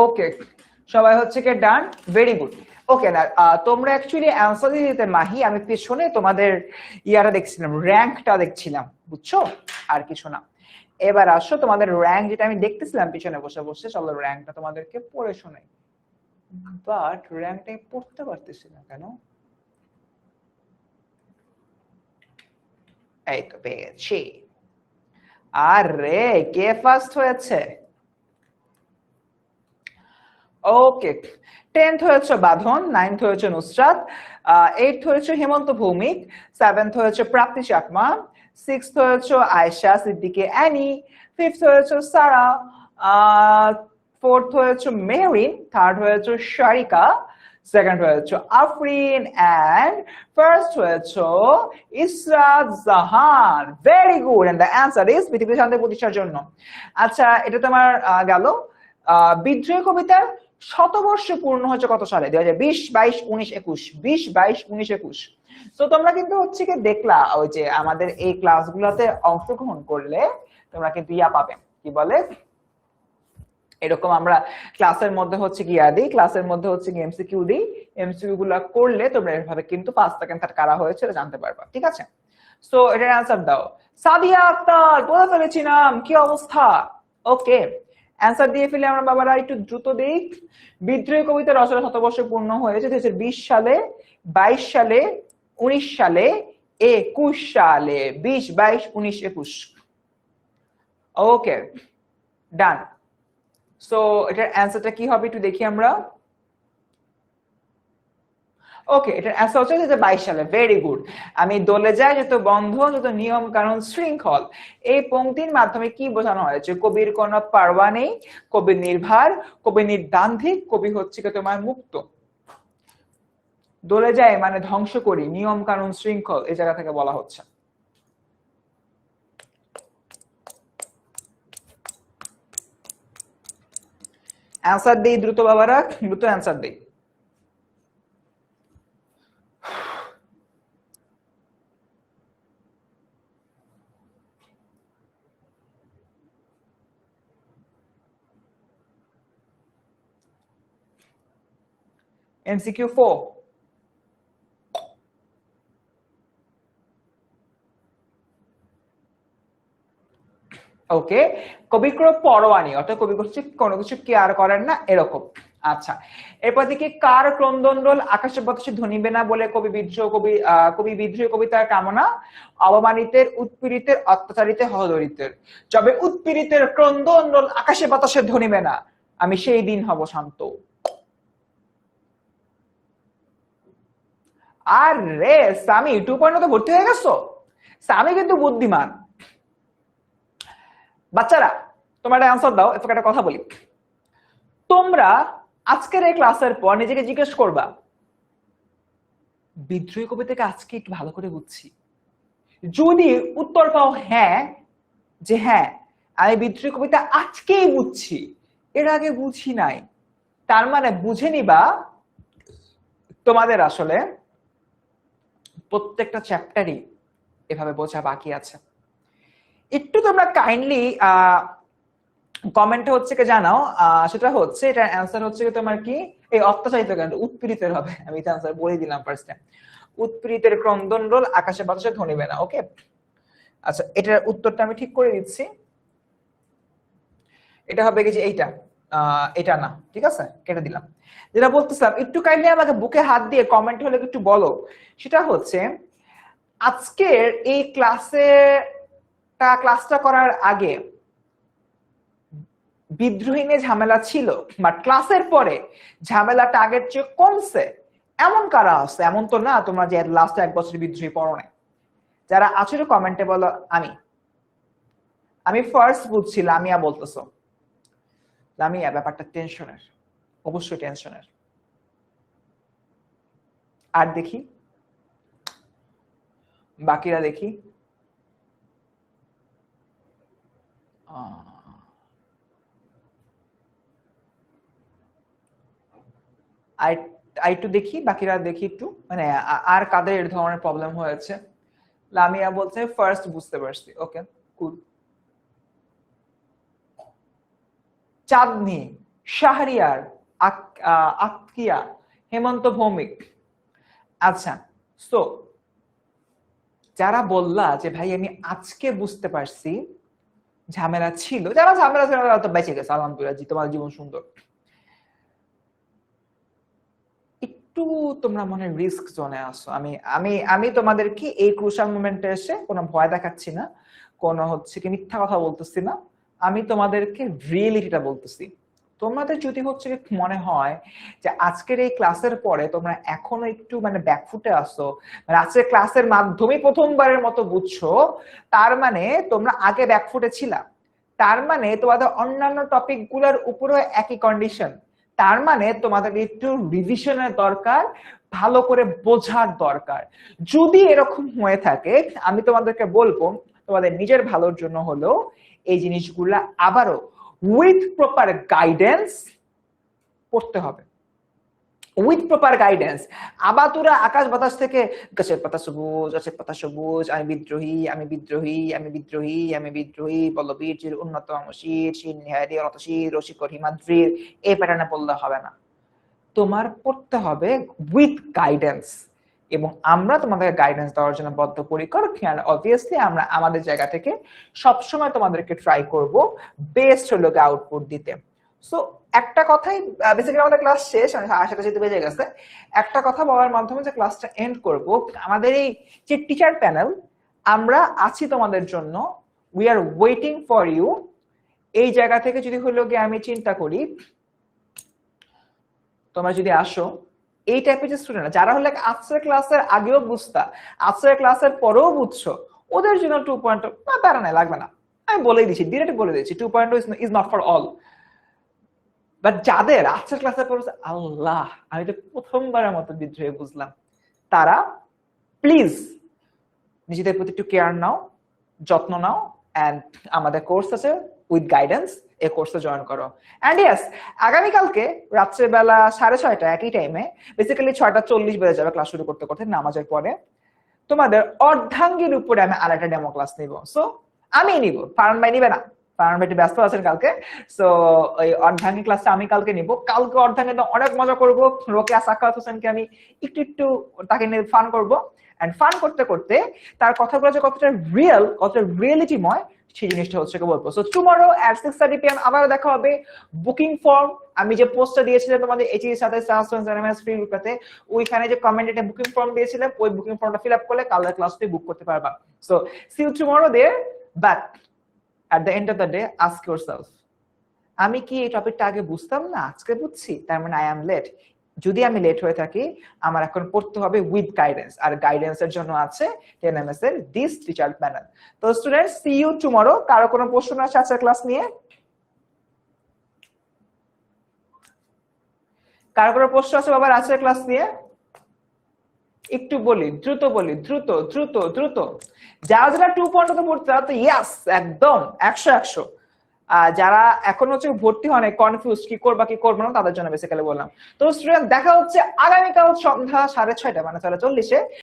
ওকে, সবাই হচ্ছে কি ডান, ভেরি গুড। ওকে না, তোমরা অ্যাকচুয়ালি অ্যান্সার দিয়ে দিতে মাহি, আমি পেছনে তোমাদের ইয়ারা দেখছিলাম, র্যাঙ্কটা দেখছিলাম, বুঝছো, আর কিছু না। এবার আসো, তোমাদের র্যাঙ্ক যেটা আমি দেখতেছিলাম পিছনে বসে বসে, চলো র্যাঙ্কটা তোমাদেরকে পড়ে শোনাই। বাট র্যাঙ্কটা পড়তে পারতেছি না কেন? এই তো পেয়েছি। আরে কে ফার্স্ট হয়েছে? ওকে, 10th হয়েছে বাঁধন, 9th হয়েছে নুসরাত, 8th হয়েছে হেমন্ত ভৌমিক, 7th হয়েছে প্রাপ্তি চাকমা, 6th হয়েছে আয়েশা সিদ্দিকী অ্যানি, 5th হয়েছে সারা, 4th হয়েছে মেহরিন, 3rd হয়েছে শারিকা, 2nd হয়েছে আফরিন, এন্ড ফার্স্ট হয়েছে Israt Jahan. Very good, and the answer is পৃথিবী শান্তি প্রতিষ্ঠার জন্য। আচ্ছা, এটা তোমার গেল। বিদ্রোহী কবিতার শতবর্ষ পূর্ণ হচ্ছে কত সালে? 2020, 22, 19, 21, 20, 22, 19, 21। তো তোমরা কিন্তু হচ্ছে কি দেখলা, ওই যে আমাদের এই ক্লাসগুলোতে অংশগ্রহণ করলে তোমরা কিন্তু ইয়া পাবে, কি বলে, এরকম আমরা ক্লাসের মধ্যে হচ্ছে কি ইয়া দিই, ক্লাসের মধ্যে হচ্ছে কি এমসিকিউ দিই, এমসিকিউ গুলা করলে তোমরা এভাবে কিন্তু 5 সেকেন্ড কারা হয়েছে এটা জানতে পারবা, ঠিক আছে? সো এটার অ্যান্সার দাও। সাদিয়া আক্তার, বলে ফেলেছি নাম, কি অবস্থা? ওকে, অ্যান্সার দিয়ে ফেলে আমরা বাবারা একটু দ্রুত দিই। বিদ্রোহী কবিতা রচনা শতবর্ষ পূর্ণ হয়েছে 2020 সালে, 22 সালে, 19 সালে, 21 সালে। 20, 22, 19, 21। ওকে, ডান। সো এটার অ্যান্সারটা কি হবে একটু দেখি আমরা। ওকে, এটার অ্যান্সার হচ্ছে 2022 সালে। Very good. আমি দলে যাই যত বন্ধন, যত নিয়ম কানুন শৃঙ্খল। এই পংক্তির মাধ্যমে কি বোঝানো হয়েছে? কবির কোনো পারওয়া নেই, কবি নির্ভার, কবি নির্দান্ধিক, কবি হচ্ছে কি তোমার মুক্ত। দলে যায় মানে ধ্বংস করি, নিয়ম কানুন শৃঙ্খল এই জায়গা থেকে বলা হচ্ছে। অ্যান্সার দেই দ্রুত বাবারা, দ্রুত অ্যান্সার দেই। MCQ 4. ওকে, কবি কোনো পরোয়া নেই, অর্থাৎ কবি হচ্ছে কোনো কিছু কেয়ার করেন না এরকম। আচ্ছা, এরপর দেখি কার ক্রন্দনরোল আকাশে বাতাসে ধ্বনিবে না বলে কবি বিদ্রোহ কবি বিদ্রোহী কবিতার কামনা, অবমানিতের উৎপীড়িতের অত্যাচারিতে হদরিতের, যবে উৎপীড়িতের ক্রন্দনরোল আকাশে বাতাসে ধ্বনিবে না, আমি সেই দিন হব শান্ত। আর রে সামি 2.0 তো ভর্তি হয়ে গেছো, সামি কিন্তু বুদ্ধিমান। বাচ্চারা তোমরা একটা অ্যান্সার দাও, একটা কথা বলি। তোমরা আজকের এই ক্লাসের পর নিজেকে জিজ্ঞেস করবা, বিদ্রোহী কবিতাকে আজকে একটু ভালো করে বুঝছি। যদি উত্তর পাও হ্যাঁ, যে হ্যাঁ আমি বিদ্রোহী কবিতা আজকেই বুঝছি, এর আগে বুঝি নাই, তার মানে বুঝে নিবা তোমাদের আসলে প্রত্যেকটা চ্যাপ্টারই এভাবে বোঝা বাকি আছে। একটু তোমরা কাইন্ডলি কমেন্টে হচ্ছে কি জানাও, সেটা হচ্ছে এটার অ্যান্সার হচ্ছে কি তোমার কি, এই অত্যাচারিত কেন উৎপীড়িতের হবে, আমি এটা অ্যান্সার বলে দিলাম ফার্স্টে, উৎপীড়িতের ক্রন্দনরোল আকাশে বাতাসে ধ্বনিবে না। ওকে, আচ্ছা এটার উত্তরটা আমি ঠিক করে দিচ্ছি, এটা হবে কি যে এইটা, এটা না, ঠিক আছে কেটে দিলাম। যেটা বলতেছিলাম, একটু কাইন্ডলি আমাকে বুকে হাত দিয়ে কমেন্ট হলে একটু বলো, সেটা হচ্ছে আজকের এই ক্লাসটা করার আগে বিদ্রোহী নিয়ে ঝামেলা ছিল, বাট ক্লাসের পরে ঝামেলাটা আগের চেয়ে কমছে, এমন কারা আছে? এমন তো না তোমরা যে লাস্ট 1 বছর বিদ্রোহী পড়ো না। যারা আছো কমেন্টে বলো আমি ফার্স্ট বুঝছি লামিয়া বলতেছো। লামিয়া ব্যাপারটা টেনশনের, অবশ্যই টেনশনের। আর দেখি বাকিরা, দেখি আর একটু দেখি বাকিরা, দেখি একটু মানে আর কাদের এর ধরনের প্রবলেম হয়েছে। লামিয়া বলছে ফার্স্ট বুঝতে পারছি। ওকে কুল। চাঁদনি, শাহরিয়ার, আতকিয়া, হেমন্ত ভৌমিক। আচ্ছা, সো যারা বললা যে ভাই আমি আজকে বুঝতে পারছি ঝামেলা ছিল, যারা ঝামেলা ছিল তারা তো বেঁচে গেছে, আলহামদুলিল্লাহ, তোমার জীবন সুন্দর। একটু তোমরা মনে রিস্ক জোনে আসো। আমি আমি আমি তোমাদেরকে এই ক্রুশাল মোমেন্টে এসে কোনো ভয় দেখাচ্ছি না, কোনো হচ্ছে কি মিথ্যা কথা বলতেছি না, আমি তোমাদেরকে রিয়েলিটিটা বলতেছি। তোমাদের যদি হচ্ছে মনে হয় যে আজকের এই ক্লাসের পরে তোমরা এখনো একটু মানে ব্যাকফুটে আসো, মানে আজকের ক্লাসের মাধ্যমে প্রথমবারের মতো বুঝছো, তার মানে তোমরা আগে ব্যাকফুটে ছিলা, তার মানে তোমাদের অন্যান্য টপিক গুলোর উপরেও একই কন্ডিশন, তার মানে তোমাদের একটু রিভিশনের দরকার, ভালো করে বোঝার দরকার। যদি এরকম হয়ে থাকে আমি তোমাদেরকে বলবো তোমাদের নিজের ভালোর জন্য হলো এই জিনিসগুলা আবারও উইথ প্রপার গাইডেন্স পড়তে হবে, উইথ প্রপার গাইডেন্স। আবার তোরা আকাশ বাতাস থেকে গাছের পাতা সবুজ, গাছের পাতা সবুজ, আমি বিদ্রোহী, আমি বিদ্রোহী, আমি বিদ্রোহী, আমি বিদ্রোহী, বলবীর চির উন্নত অমশির শির নিহারি অনতশীর রসিকর হিমাদ্রির, এই প্যাটার্নে বললে হবে না, তোমার পড়তে হবে উইথ গাইডেন্স। এবং আমরা তোমাদের গাইডেন্স দেওয়ার জন্য বদ্ধপরিকর, অবভিয়াসলি আমরা আমাদের জায়গা থেকে সবসময় তোমাদেরকে ট্রাই করব বেস্ট হলো আউটপুট দিতে। সো একটা কথাই বেসিক্যালি আমাদের ক্লাস শেষ, আশা যেতে বেজে গেছে, একটা কথা বলার মাধ্যমে যে ক্লাসটা এন্ড করব, আমাদের এই যে টিচার প্যানেল আমরা আছি তোমাদের জন্য, we are waiting for you. এই জায়গা থেকে যদি হলো গিয়ে আমি চিন্তা করি, তোমরা যদি আসো এই টাইপের যে স্টুডেন্ট যারা হলে আজকের ক্লাসের আগেও বুঝতা, আজকের ক্লাসের পরেও বুঝছো, ওদের জন্য 2.0 না তারা নাই, লাগবে না, আমি বলেই দিচ্ছি, ডিরেক্ট বলে দিচ্ছি 2.0 is not for all. But যাদের আজকের ক্লাসে পড়ছে আল্লাহ আমি তো প্রথমবারের মতো বিদ্রোহী বুঝলাম, তারা প্লিজ নিজেদের প্রতি একটু কেয়ার নাও, যত্ন নাও, এন্ড আমাদের কোর্স আছে উইথ গাইডেন্স, এই কোর্সে জয়েন করো। এন্ড ইয়েস, আগামীকালকে রাত্রেবেলা 6:30 একই টাইমে, বেসিক্যালি 6:40 বেজে যাবে ক্লাস শুরু করতে করতে নামাজের পরে, তোমাদের অর্ধাঙ্গের উপরে আমি আরেকটা ডেমো ক্লাস নিব। সো আমি নিব, ফারহান ভাই নিবে না, ফারহান ভাই একটু ব্যস্ত আছেন কালকে, সো ওই অর্ধাঙ্গী ক্লাসটা আমি কালকে নিব। কালকে অর্ধাঙ্গে অনেক মজা করব, রোকেয়া সাখাওয়াত হোসেনকে আমি একটু তাকে নিয়ে ফান করব, এন্ড ফান করতে করতে তার কথাগুলো যে কতটা রিয়েল, কতটা রিয়েলিটিময়, সেই জিনিসটা হচ্ছে বলবো। সো টুমরো এট 6:30 PM আবারও দেখা হবে। বুকিং ফর্ম আমি যে পোস্টটা দিয়েছিলাম তোমাদের এইচএস সাথে সাসপেন্স ফ্রি গ্রুপে, ওইখানে যে কমেন্টে বুকিং ফর্ম দিয়েছিলাম, ওই বুকিং ফর্মটা ফিল আপ করলে কালকের ক্লাসটি বুক করতে পারবা। So see you tomorrow there, but at the end of the day ask yourself, আমি কি এই টপিকটা আগে বুঝতাম না, আজকে বুঝছি, তার মানে আই এম লেট। যদি আমি লেট হয়ে থাকি, আমার এখন পড়তে হবে উইথ গাইডেন্স, আর গাইডেন্সের জন্য আছে টেনএমএস এর দিস টিচার প্যানেল। তো স্টুডেন্টস, সি ইউ টুমরো। কারো কোনো প্রশ্ন আছে আজকের ক্লাস নিয়ে? কারো কোনো প্রশ্ন আছে বাবার আজকের ক্লাস নিয়ে? একটু বলি, দ্রুত বলি, দ্রুত দ্রুত দ্রুত। যারা যারা 2.0 পড়তে তো ইয়াস, একদম 100। যারা এখন হচ্ছে ভর্তি হয় কনফিউজ, কি করবা কি করবো না, তাদের জন্য বেসিক্যালি বললাম। তো স্টুডেন্ট, দেখা হচ্ছে আগামীকাল সন্ধ্যা 6:30 মানে 6:40